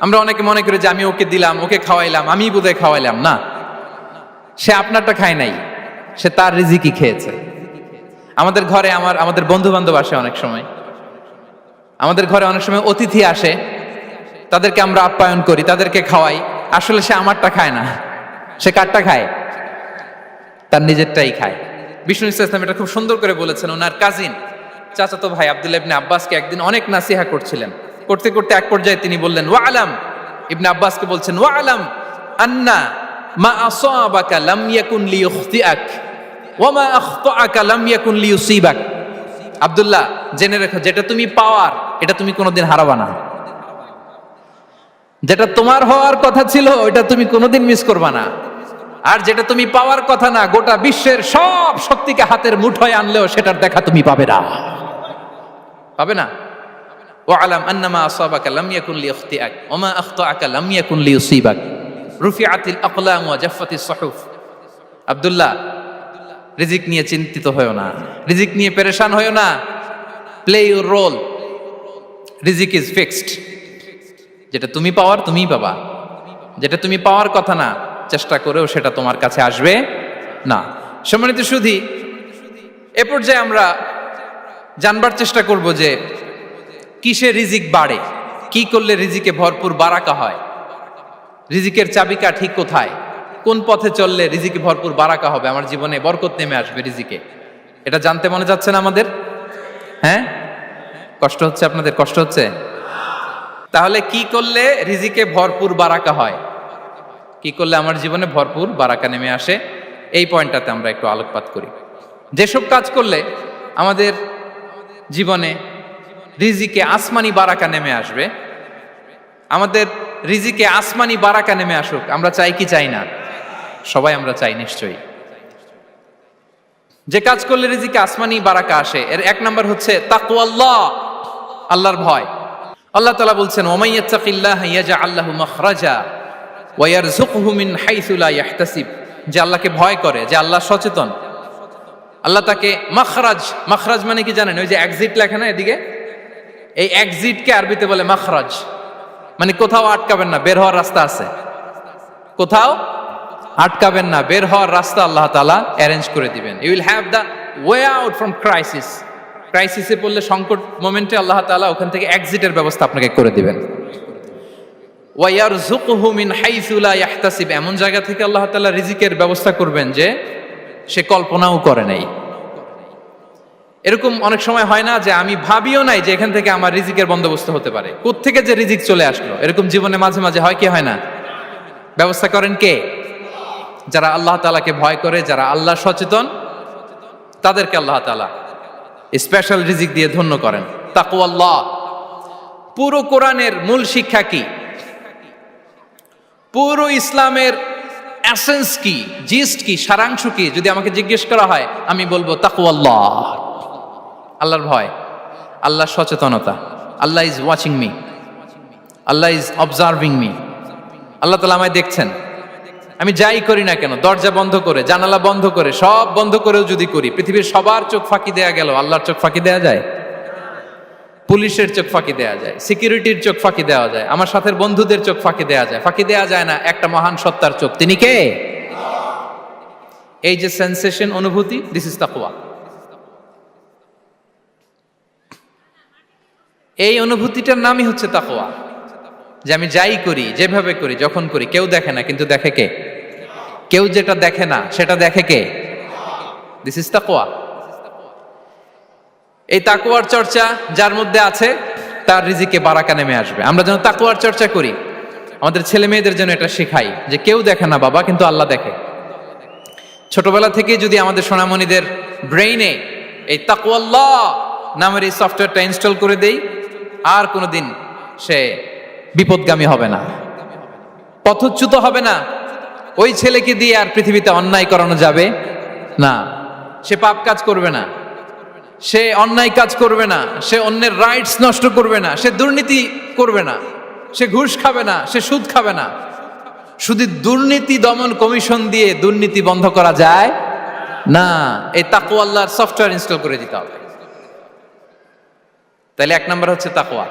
আমরা অনেকে মনে করি যে আমি ওকে দিলাম, ওকে খাওয়াইলাম, আমি বোধহয় খাওয়াইলাম। না, সে আপনারটা খায় নাই, সে তার রিজিকই খেয়েছে। আমাদের ঘরে আমাদের বন্ধু বান্ধব আসে অনেক সময়, আমাদের ঘরে অনেক সময় অতিথি আসে, তাদেরকে আমরা আপ্যায়ন করি, তাদেরকে খাওয়াই। আসলে সে আমারটা খায় না, সে কারটা খায়? তার নিজেরটাই খায়। বিষ্ণু ইসলাম এটা খুব সুন্দর করে বলেছেন। ওনার কাজিন চাচাতো ভাই আব্দুল্লাহ ইবনে আব্বাসকে একদিন অনেক নাসিহা করছিলেন। করতে করতে এক পর্যায়ে তিনি বললেন, ওয়া আলাম, ইবনে আব্বাসকে বলছেন, ওয়া আলাম আন্না মা আসাবাকা লাম ইয়াকুন লিইখতিআক ওয়া মা আখতাআকা লাম ইয়াকুন লিইউসিবাক। আব্দুল্লাহ, জেনে রেখো, যেটা তুমি পাওয়ার এটা তুমি কোনোদিন হারাবা না। যেটা তোমার হওয়ার কথা ছিল ওটা তুমি কোনোদিন মিস করবা না। আর যেটা তুমি পাওয়ার কথা না, গোটা বিশ্বের সব শক্তিকে হাতের মুঠোয় আনলেও সেটার দেখা তুমি পাবে না, পাবে না। ওয়ালাম আন্নামা আসাবাকা লাম ইয়াকুন লিইখতিআক ওয়া মা আখতাআকা লাম ইয়াকুন লিইউসিবাক। রুফিআতিল আকলাম ওয়া জাফফাতিস সুহুফ। আব্দুল্লাহ, রিজিক নিয়ে চিন্তিত হয়ো না, রিজিক নিয়ে পেরেশান হয়ো না। প্লে ইউর রোল, রিজিক ইজ ফিক্সড। যেটা তুমি পাওয়ার তুমিই পাবা, যেটা তুমি পাওয়ার কথা না চেষ্টা করেও সেটা তোমার কাছে আসবে না। সম্মানিত সুধী, এ পর্যায়ে আমরা জানবার চেষ্টা করব যে কিসে রিজিক বাড়ে, কি করলে রিজিকে ভরপুর বারাকা হয়, রিজিকের চাবিকা ঠিক কোথায়, কোন পথে চললে রিজিকে ভরপুর বারাকা হবে, আমার জীবনে বরকত নেমে আসবে রিজিকে। এটা জানতে মনে যাচ্ছে না আমাদের? হ্যাঁ, কষ্ট হচ্ছে আপনাদের? কষ্ট হচ্ছে? তাহলে কি করলে রিজিকে ভরপুর বারাকা হয়, কি করলে আমার জীবনে ভরপুর বারাকা নেমে আসে, এই পয়েন্টটাতে আমরা একটু আলোকপাত করি। যেসব কাজ করলে আমাদের জীবনে রিজিকে আসমানি বারাকা নেমে আসবে, আমাদের রিজিকে আসমানি বারাকা নেমে আসুক, আমরা চাই কি চাই না? সবাই আমরা চাই নিশ্চয়ই। যে কাজ করলে রিজিকে আসমানি বারাকা আসে, এর এক নাম্বার হচ্ছে তাকওয়াল্লাহ, আল্লাহর ভয়। আল্লাহ তাআলা বলছেন, ওয়া ইয়াত্তাকিল্লাহা ইয়াজআল লাহু মাখরাজা ওয়া ইয়ারযুকহু মিন হাইসু লা ইয়াহতাসিব। যে আল্লাহকে ভয় করে, যে আল্লাহ সচেতন, আল্লাহ তাকে মাখরাজ, মাখরাজ মানে কি জানেন? ওই যে এক্সিট লেখা না এদিকে, এই এক্সিটকে আরবিতে বলে মাখরাজ, মানে কোথাও আটকাবেন না, বের হওয়ার রাস্তা আছে, কোথাও আটকাবেন না, বের হওয়ার রাস্তা আল্লাহ তাআলা অ্যারেঞ্জ করে দিবেন। You will have the way out from crisis. ক্রাইসিসে পড়লে, সংকট মোমেন্টে আল্লাহ তাআলা ওখান থেকে এক্সিটের ব্যবস্থা আপনাকে করে দিবেন। ওয়া ইয়ারযুকহু মিন হাইসু লা ইয়াহতাসিব, এমন জায়গা থেকে আল্লাহ তাআলা রিজিকের ব্যবস্থা করবেন যে সে কল্পনাও করে নাই। এরকম অনেক সময় হয় না যে আমি ভাবিও নাই যে এখান থেকে আমার রিজিকের বন্দোবস্ত হতে পারে, কোত্থেকে যে রিজিক চলে আসলো, এরকম জীবনে মাঝে মাঝে হয় কি হয় না? ব্যবস্থা করেন কে? যারা আল্লাহ তাআলাকে ভয় করে, যারা আল্লাহ সচেতন, তাদেরকে আল্লাহ তাআলা স্পেশাল রিজিক দিয়ে ধন্য করেন। তাকওয়াল্লাহ। পুরো কোরআনের মূল শিক্ষা কি? পুরো ইসলামের এসেন্স কি, জিস্ট কি, সারাংশ কি যদি আমাকে জিজ্ঞেস করা হয়, আমি বলবো তাকওয়াল্লাহ, আল্লাহর ভয়, আল্লাহর সচেতনতা। Allah is watching me, Allah is observing me. Allah তাআলা আমায় দেখছেন, আমি যাই করি না কেন, দরজা বন্ধ করে, জানালা বন্ধ করে, সব বন্ধ করেও যদি করি, পৃথিবীর সবার চোখ ফাঁকি দেয়া গেল, আল্লাহর চোখ ফাঁকি দেয়া যায়? পুলিশের চোখ ফাঁকি দেয়া যায়, সিকিউরিটির চোখ ফাঁকি দেওয়া যায়, আমার সাথের বন্ধুদের চোখ ফাঁকি দেয়া যায়, ফাঁকি দেয়া যায় না একটা মহান সত্তার চোখ। তিনি কে? এই যে সেন্সেশন, অনুভূতি, দিস ইজ তাকওয়া। এই অনুভূতিটার নামই হচ্ছে তাকওয়া, যে আমি যাই করি, যেভাবে করি, যখন করি, কেউ দেখে না, কিন্তু দেখে কে? কেউ যেটা দেখে না সেটা দেখে কে? দিস ইজ তাকওয়া। এই তাকওয়ার চর্চা যার মধ্যে আছে, তার রিজিকে বারাকা নেমে আসবে। আমরা যেন তাকওয়ার চর্চা করি, আমাদের ছেলে মেয়েদের যেন এটা শেখাই যে কেউ দেখে না বাবা, কিন্তু আল্লাহ দেখে। ছোটবেলা থেকে যদি আমাদের সোনামণিদের ব্রেইনে এই তাকওয়াল্লাহ নামের এই সফটওয়্যারটা ইনস্টল করে দেই, আর কোনোদিন সে বিপদগামী হবে না, পথচ্যুত হবে না। ওই ছেলেকে দিয়ে আর পৃথিবীতে অন্যায় করানো যাবে না, সে পাপ কাজ করবে না, সে অন্যায় কাজ করবে না, সে অন্যের রাইটস নষ্ট করবে না, সে দুর্নীতি করবে না, সে ঘুষ খাবে না, সে সুদ খাবে না। শুধু দুর্নীতি দমন কমিশন দিয়ে দুর্নীতি বন্ধ করা যায় না, এই তাকওয়া আল্লাহর সফটওয়্যার ইনস্টল করে দিতে হবে। তাহলে এক নাম্বার হচ্ছে তাকওয়া।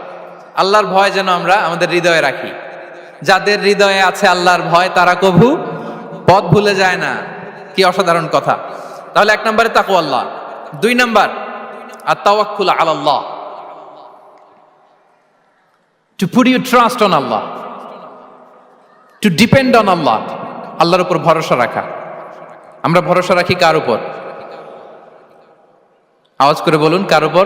আল্লাহর ভয় যেন আমরা আমাদের হৃদয়ে রাখি। যাদের হৃদয়ে আছে আল্লাহর ভয়, তারা কভু পথ ভুলে যায় না। কি অসাধারণ কথা! তাহলে এক নম্বরে তাকওয়া আল্লাহ। দুই number আত-তাওয়াক্কুল আলাল্লাহ, to put your trust on Allah, to depend on Allah, আল্লাহর উপর ভরসা রাখা। আমরা ভরসা রাখি কার উপর? আওয়াজ করে বলুন, কার উপর?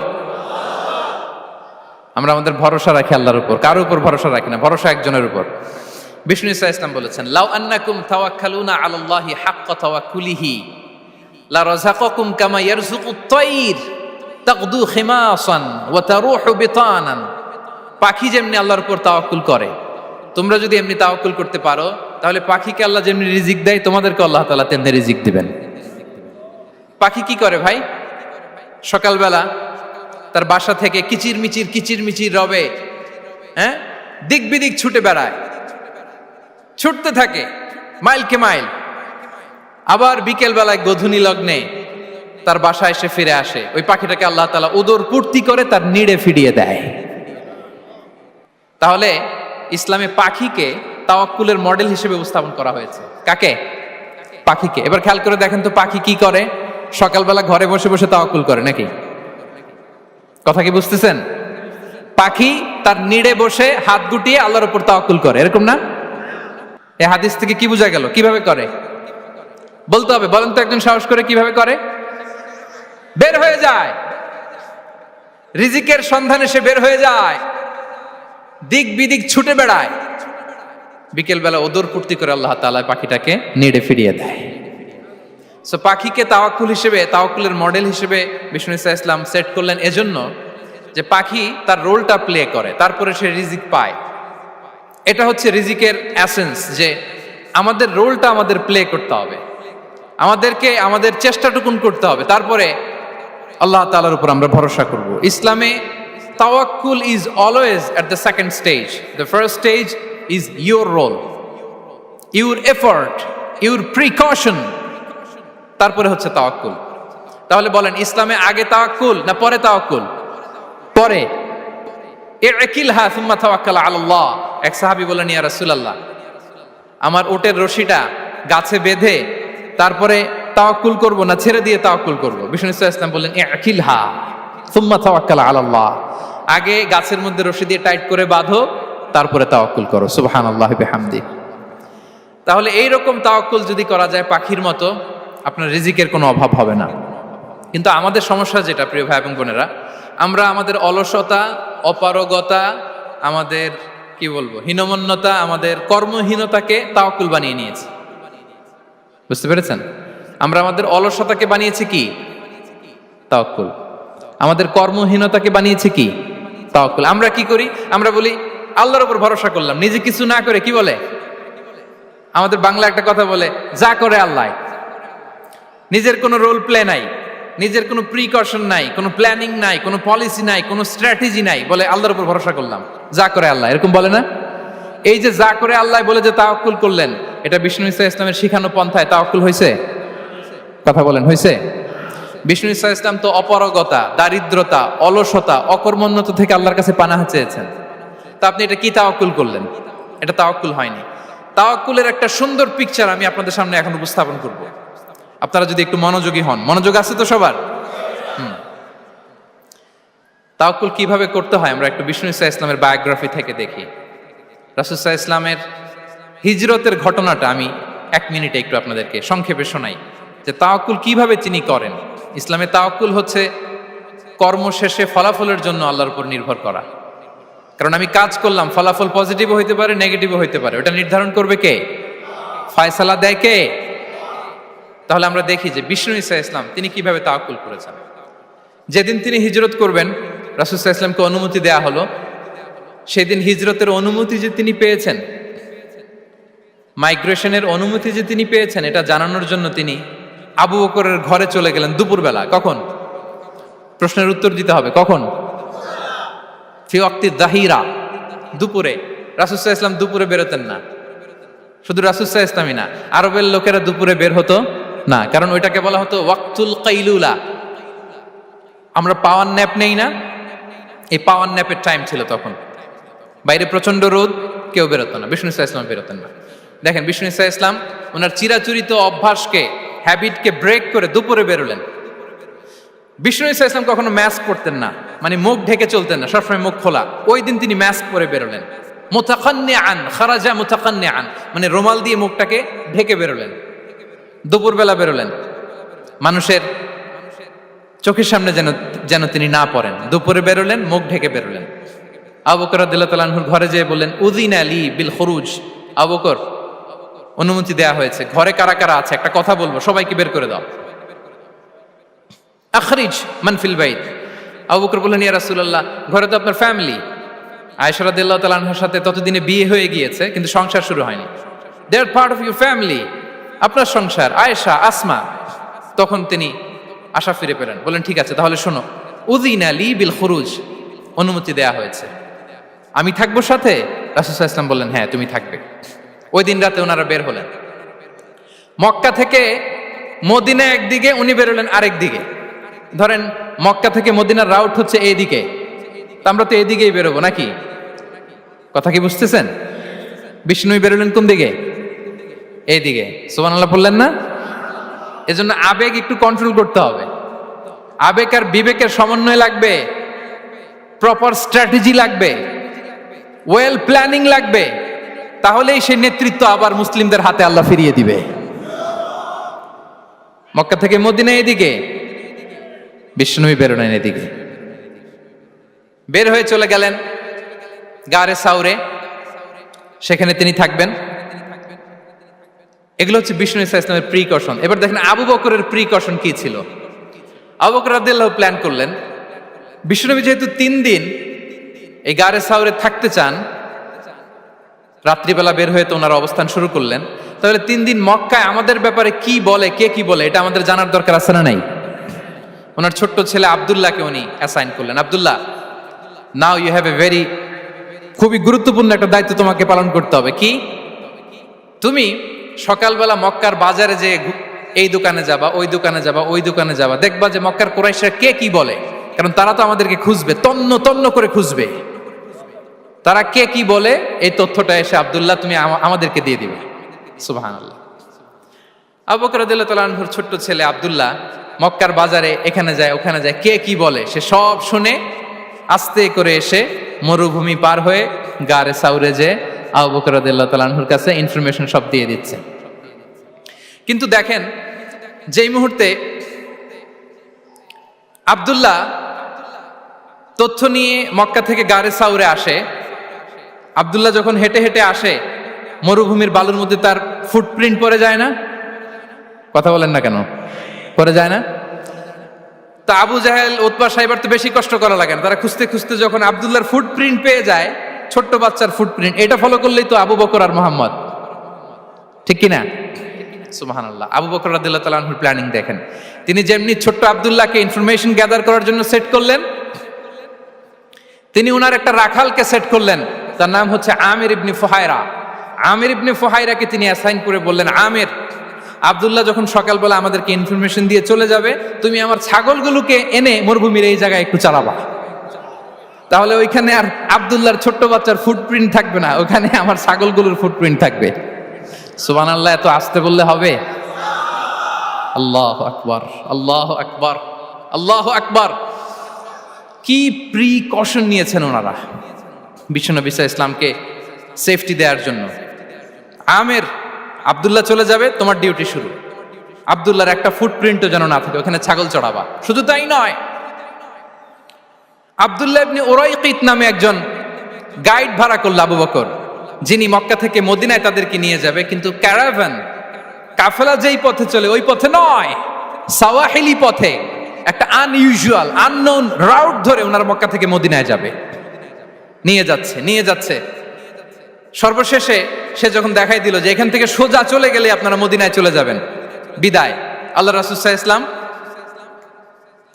আমরা আমাদের ভরসা রাখি আল্লাহর উপর। কার উপর ভরসা রাখি না? ভরসা একজনের উপর। বিষ্ণু ইসা ইসলাম বলেছেন, লাউ আন্নাকুম তাওয়াক্কালুনা আলাল্লাহি হাক্কা তাওয়াক্কুলিহি লা রাযাকাকুম কামা ইয়ারযুকুত তায়র তাগদু খিমাসান ওয়া তারুহু বিতানান। পাখি যেমনি আল্লাহর উপর তাওয়াক্কুল করে, তোমরা যদি এমনি তাওয়াক্কুল করতে পারো, তাহলে পাখিকে আল্লাহ যেমনি রিজিক দেয়, তোমাদেরকে আল্লাহ তাআলা তেমনি রিজিক দিবেন। পাখি কি করে ভাই? সকালবেলা তার বাসা থেকে কিচির মিচির রবে, হ্যাঁ, দিক বিদিক ছুটে বেড়ায়, ছুটতে থাকে মাইলকে মাইল। আবার বিকেল বেলায় গোধূলি লগ্নে তার বাসায় এসে ফিরে আসে। ওই পাখিটাকে আল্লাহ তাআলা উদর পূর্তি করে তার নিড়ে ফিরিয়ে দেয়। তাহলে ইসলামে পাখিকে তাওয়াক্কুলের মডেল হিসেবে উপস্থাপন করা হয়েছে। কাকে? পাখিকে। এবার খেয়াল করে দেখেন তো, পাখি কি করে? সকালবেলা ঘরে বসে বসে তাওয়াক্কুল করে নাকি? কথা কি বুঝতেছেন? পাখি তার নিড়ে বসে হাত গুটিয়ে আল্লাহর উপর তাওয়াক্কুল করে, এরকম না? এই হাদিস থেকে কি বোঝা গেল? কিভাবে করে বলতে হবে, বলেন তো একজন সাহস করে, কিভাবে করে? বের হয়ে যায়, রিজিকের সন্ধানে সে বের হয়ে যায়, দিক বিদিক ছুটে বেড়ায়, বিকেল বেলা ওদর পূর্তি করে আল্লাহ তাআলা পাখিটাকে নিড়ে ফিরিয়ে দেয়। সো পাখিকে তাওয়াক্কুল হিসেবে, তাওয়াক্কুলের মডেল হিসেবে বিষ্ণু ইসা ইসলাম সেট করলেন এজন্য যে পাখি তার রোলটা প্লে করে, তারপরে সে রিজিক পায়। এটা হচ্ছে রিজিকের এসেন্স, যে আমাদের রোলটা আমাদের প্লে করতে হবে, আমাদেরকে আমাদের চেষ্টাটুকুন করতে হবে, তারপরে আল্লাহ তাআলার উপর আমরা ভরসা করব। ইসলামে তাওয়াক্কুল is always at the second stage. The first stage is your role, your effort, your precaution, তারপরে হচ্ছে তাওয়াক্কুল। তাহলে বলেন, ইসলামে আগে তাওয়াক্কুল না পরে তাওয়াক্কুল? পরে। ইকিলহা সুম্মা তাওয়াক্কাল আলাল্লাহ। এক সাহাবী বলেন, ইয়া রাসূলুল্লাহ, আমার ওটের রশিটা গাছে বেঁধে তারপরে তাওয়াক্কুল করব না ছেড়ে দিয়ে তাওয়াক্কুল করব? বিষ্ণু ইসলাম বললেন, ইকিলহা সুম্মা তাওয়াক্কাল আলাল্লাহ। আগে গাছের মধ্যে রশি দিয়ে টাইট করে বাঁধো, তারপরে তাওয়াক্কুল করো। সুবহানাল্লাহি বিহামদি। তাহলে এইরকম তাওয়াক্কুল যদি করা যায় পাখির মতো, আপনার রিজিকের কোনো অভাব হবে না। কিন্তু আমাদের সমস্যা যেটা, প্রিয় ভাই এবং বোনেরা, আমরা আমাদের অলসতা, অপারগতা, আমাদের কি বলবো, হীনমন্যতা, আমাদের কর্মহীনতাকে তাওয়াক্কুল বানিয়ে নিয়েছি। বুঝতে পেরেছেন? আমরা আমাদের অলসতাকে বানিয়েছি কি? তাওয়াক্কুল। আমাদের কর্মহীনতাকে বানিয়েছি কি? তাওয়াক্কুল। আমরা কি করি? আমরা বলি আল্লাহর উপর ভরসা করলাম, নিজে কিছু না করে। কি বলে? আমাদের বাংলা একটা কথা বলে, যা করে আল্লাহ। নিজের কোনো রোল প্লে নাই, নিজের কোনো প্রিকশন নাই, কোনো প্ল্যানিং নাই, কোনো পলিসি নাই, কোনো স্ট্র্যাটেজি নাই, বলে আল্লাহর উপর ভরসা করলাম, যা করে আল্লাহ। এরকম বলে না? এই যে যা করে আল্লাহ বলে যে তাওয়াক্কুল করলেন, এটা বিষ্ণু ইসা ইসলামের শিখানো পন্থায় তাওয়াক্কুল হয়েছে? কথা বলেন, হয়েছে? বিষ্ণু ইসা ইসলাম তো অপারগতা, দারিদ্রতা, অলসতা, অকর্মণ্যতা থেকে আল্লাহর কাছে পানাহ চেয়েছেন। তা আপনি এটা কি তাওয়াক্কুল করলেন? এটা তাওয়াক্কুল হয়নি। তাওয়াক্কুলের একটা সুন্দর পিকচার আমি আপনাদের সামনে এখন উপস্থাপন করব, আপনারা যদি একটু মনোযোগী হন। মনোযোগ আছে তো সবার? তাওয়াক্কুল কিভাবে করতে হয় আমরা একটু বিষ্ণু ইসা ইসলামের বায়োগ্রাফি থেকে দেখি। রাসূল সাল্লাল্লাহু আলাইহি ইসলামের হিজরতের ঘটনাটা আমি 1 মিনিটে একটু আপনাদেরকে সংক্ষেপে শোনাই, যে তাওয়াক্কুল কিভাবে তিনি করেন। ইসলামে তাওয়াক্কুল হচ্ছে কর্ম শেষে ফলাফলের জন্য আল্লাহর উপর নির্ভর করা। কারণ আমি কাজ করলাম, ফলাফল পজিটিভও হইতে পারে, নেগেটিভও হইতে পারে, ওটা নির্ধারণ করবে কে? ফয়সালা দেয় কে? তাহলে আমরা দেখি যে বিষ্ণু ইসা ইসলাম তিনি কিভাবে তাওয়াক্কুল করেছেন। যেদিন তিনি হিজরত করবেন, রাসূল সাল্লাল্লাহু আলাইহি ওয়াসাল্লামকে অনুমতি দেয়া হলো, সেদিন হিজরতের অনুমতি যে তিনি পেয়েছেন, মাইগ্রেশনের অনুমতি যে তিনি পেয়েছেন, এটা জানানোর জন্য তিনি আবু বকরের ঘরে চলে গেলেন দুপুরবেলা। কখন? প্রশ্নের উত্তর দিতে হবে, কখন? ফি ওয়াক্তি যাহিরা, দুপুরে। রাসূল সাল্লাল্লাহু আলাইহি ওয়াসাল্লাম দুপুরে বেরোতেন না। শুধু রাসূল সাল্লাল্লাহু আলাইহি ওয়াসাল্লামই না, আরবের লোকেরা দুপুরে বের হতো না, কারণ ওইটাকে বলা হতো ওয়াক্তুল কাইলুলা। আমরা পাওয়ার ন্যাপ নেই না, এই পাওয়ার ন্যাপের টাইম ছিল তখন। বাইরে প্রচন্ড রোদ, কেউ বেরোতো না, বিষ্ণু ইসা ইসলাম বেরোতেন না। দেখেন, বিষ্ণু ইসা ইসলাম ওনার চিরাচরিত অভ্যাসকে, হ্যাবিটকে ব্রেক করে দুপুরে বেরোলেন। বিষ্ণু ইসা ইসলাম কখনো মাস্ক পরতেন না, মানে মুখ ঢেকে চলতেন না, সবসময় মুখ খোলা। ওই দিন তিনি মাস্ক পরে বেরোলেন। মুতাকান্নিআন, খারাজা মুতাকান্নিআন, মানে রুমাল দিয়ে মুখটাকে ঢেকে বেরোলেন। দুপুরবেলা বেরোলেন, মানুষের চোখের সামনে যেন তিনি না পড়েন। দুপুরে বেরোলেন, মুখ ঢেকে বেরোলেন। আবু বকর রাদিয়াল্লাহু তাআলা আনহুর ঘরে যেয়ে বললেন, উযিনা লি বিল খুরুজ আবু বকর, অনুমতি দেয়া হয়েছে, ঘরে কারা কারা আছে একটা কথা বলবো, সবাইকে বের করে দাও। আখরিজ মান ফিল বাইত। আবু বকর বললেন, ইয়া রাসূলুল্লাহ, ঘরে তো আপনার ফ্যামিলি। আয়েশা রাদিয়াল্লাহু তাআলা আনহার সাথে ততদিনে বিয়ে হয়ে গিয়েছে, কিন্তু সংসার শুরু হয়নি। দে আর পার্ট অফ ইউর ফ্যামিলি, আপনার সংসার, আয়েশা, আসমা। তখন তিনি আশা ফিরে পেলেন, বললেন ঠিক আছে তাহলে শোনো, উযিনা লি বিল খুরুজ, অনুমতি দেয়া হয়েছে, আমি থাকবো সাথে? রাসূল সাল্লাল্লাহু আলাইহি ওয়াসাল্লাম বললেন, হ্যাঁ তুমি থাকবে। ওই দিন রাতে ওনারা বের হলেন। মক্কা থেকে মদিনা একদিকে, উনি বেরোলেন আরেক দিকে। ধরেন মক্কা থেকে মদিনার রাউট হচ্ছে এইদিকে, তা আমরা তো এইদিকেই বেরোবো নাকি? কথা কি বুঝতেছেন? বিষ্ণু বেরোলেন কোন দিকে? এইদিকে। সুবহানাল্লাহ বললেন না? এজন্য আবেগ একটু কন্ট্রোল করতে হবে। আবেগ আর বিবেকের সমন্বয় লাগবে, প্রপার স্ট্র্যাটেজি লাগবে, ওয়েল প্ল্যানিং লাগবে, তাহলেই সেই নেতৃত্ব আবার মুসলিমদের হাতে আল্লাহ ফিরিয়ে দিবে। মক্কা থেকে মদিনা এদিকে, বিষ্ণুই বেরোলেন এদিকে। বের হয়ে চলে গেলেন গারে সাউরে, সেখানে তিনি থাকবেন। এগুলো হচ্ছে বিষ্ণু ইসলামের প্রিকশন। এবার দেখেন আবু বকরের প্রিকশন কি ছিল। আবু বকর রাদিয়াল্লাহু প্ল্যান করলেন, বিষ্ণুনবী যেহেতু 3 দিন এই গারে সাউরে থাকতে চান, রাত্রিবেলা বের হয়ে তো ওনার অবস্থান শুরু করলেন, তাহলে 3 দিন মক্কায় আমাদের ব্যাপারে কি বলে, কে কি বলে, এটা আমাদের জানার দরকার আছে না নাই? ওনার ছোট্ট ছেলে আব্দুল্লাহকে উনি অ্যাসাইন করলেন। আব্দুল্লাহ, now you have a very, খুবই গুরুত্বপূর্ণ একটা দায়িত্ব তোমাকে পালন করতে হবে। কি? তুমি সকালবেলা মক্কার বাজারে যে এই দোকানে যাবা, ওই দোকানে যাবা, ওই দোকানে যাবা, দেখবা যে মক্কার কুরাইশরা কে কি বলে, কারণ তারা তো আমাদেরকে খুঁজবে, তন্ন তন্ন করে খুঁজবে। তারা কে কি বলে এই তথ্যটা এসে আব্দুল্লাহ তুমি আমাদেরকে দিয়ে দিবে। সুবহানাল্লাহ। আবু বকর রাদিয়াল্লাহু তাআলা আনহুর ছোট্ট ছেলে আব্দুল্লাহ মক্কার বাজারে এখানে যায় ওখানে যায়, কে কি বলে সে সব শুনে আস্তে করে এসে মরুভূমি পার হয়ে গারে সাউরে যে আবু বকর রাদিয়াল্লাহু তাআলা আনহুর কাছে ইনফরমেশন সব দিয়ে দিচ্ছে। কিন্তু দেখেন, যেই মুহূর্তে আব্দুল্লাহ তথ্য নিয়ে মক্কা থেকে গারে সাউরে আসে, আব্দুল্লাহ যখন হেঁটে হেঁটে আসে, মরুভূমির বালুর মধ্যে তার ফুটপ্রিন্ট পড়ে যায় না? কথা বলেন না কেন? পড়ে যায় না? তা আবু জাহেল, উতবা, সাইবার তো বেশি কষ্ট করা লাগে না, তারা খুঁজতে খুঁজতে যখন আব্দুল্লাহর ফুটপ্রিন্ট পেয়ে যায়, ছোট্ট বাচ্চার ফুটপ্রিন্ট, এটা ফলো করলেই তো আবু বকর আর মুহাম্মদ, ঠিক কিনা? সুবহানাল্লাহ। আবু বকর রাদিয়াল্লাহু তাআলা আনহুর প্ল্যানিং দেখেন, তিনি যেমনি ছোট্ট আব্দুল্লাহকে ইনফরমেশন গ্যাদার করার জন্য সেট করলেন, তিনি উনার একটা রাখালকে সেট করলেন, তার নাম হচ্ছে আমির ইবনে ফুহায়রা। আমির ইবনে ফুহায়রাকে তিনি অ্যাসাইন করে বললেন, আমির, আব্দুল্লাহ যখন সকালবেলা আমাদেরকে ইনফরমেশন দিয়ে চলে যাবে, তুমি আমার ছাগলগুলোকে এনে মরুভূমির এই জায়গায় একটু চালাবা, তাহলে ওইখানে আর আব্দুল্লাহর ছোট্ট বাচ্চার ফুটপ্রিন্ট থাকবে না, ওখানে আমার ছাগলগুলোর ফুটপ্রিন্ট থাকবে। সুবহানাল্লাহ। এত আসতে বললে হবে? আল্লাহু আকবার, আল্লাহু আকবার, আল্লাহু আকবার। কি প্রিকশন নিয়েছেন ওনারা বিশ্বনবী সাল্লাল্লাহু আলাইহি ইসলামকে সেফটি দেওয়ার জন্য। আমের, আব্দুল্লাহ চলে যাবে, তোমার ডিউটি শুরু, আব্দুল্লাহর একটা ফুটপ্রিন্টও যেন না থাকে, ওখানে ছাগল চড়াবা। শুধু তাই নয়, আব্দুল্লাহ ইবনে উরাইকিত নামে একজন গাইড ভাড়া করল আবু বকর, যিনি মক্কা থেকে মদিনায় তাদেরকে নিয়ে যাবে, কিন্তু ক্যারাভান, কাফেলা যেই পথে চলে ওই পথে নয়, সাওয়াহিলি পথে, একটা আনইউজুয়াল আননোন রাউট ধরে ওনার মক্কা থেকে মদিনায় যাবে। নিয়ে যাচ্ছে নিয়ে যাচ্ছে, সর্বশেষে সে যখন দেখাই দিল যে এখান থেকে সোজা চলে গেলে আপনারা মদিনায় চলে যাবেন, বিদায়। আল্লাহ রাসূল সাল্লাল্লাহু আলাইহি ওয়াসাল্লাম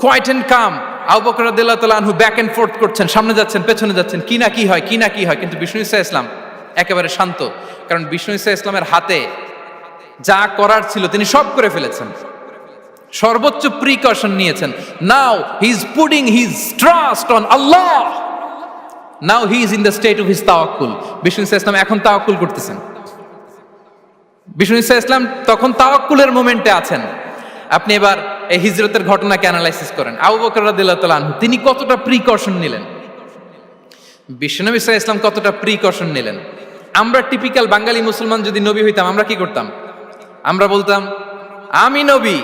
কোয়াইট এন্ড কাম, আবু বকর রাদিয়াল্লাহু তাআলা আনহু ব্যাক এন্ড ফোর্থ করছেন, সামনে যাচ্ছেন পেছনে যাচ্ছেন, কি না কি হয়, কি না কি হয়, কিন্তু বিষ্ণু সাল্লাল্লাহু আলাইহি ওয়াসাল্লাম একেবারে শান্ত, কারণ বিষ্ণু সাল্লাল্লাহু আলাইহি ওয়াসাল্লামের হাতে যা করার ছিল তিনি সব করে ফেলেছেন, সর্বোচ্চ প্রিকশন নিয়েছেন। Now he is putting his trust on Allah, now he is in the state of his তাওয়াক্কুল। বিষ্ণু সাল্লাল্লাহু আলাইহি ওয়াসাল্লাম এখন তাওয়াক্কুল করতেছেন, বিষ্ণু সাল্লাল্লাহু আলাইহি ওয়াসাল্লাম তখন তাওয়াক্কুলের মোমেন্টে আছেন। আপনি এবার এই হিজরতের ঘটনাকে অ্যানালাইসিস করেন, আবু বকর রাদিয়াল্লাহু তাআলা আনহু তিনি কতটা প্রিকশন নিলেন, বিশ্বনবী সাল্লাল্লাহু আলাইহি ওয়াসাল্লাম কতটা প্রিকশন নিলেন। আমরা টিপিক্যাল বাঙালি মুসলমান যদি নবী হইতাম, আমরা কি করতাম? আমরা বলতাম, আমি নবী,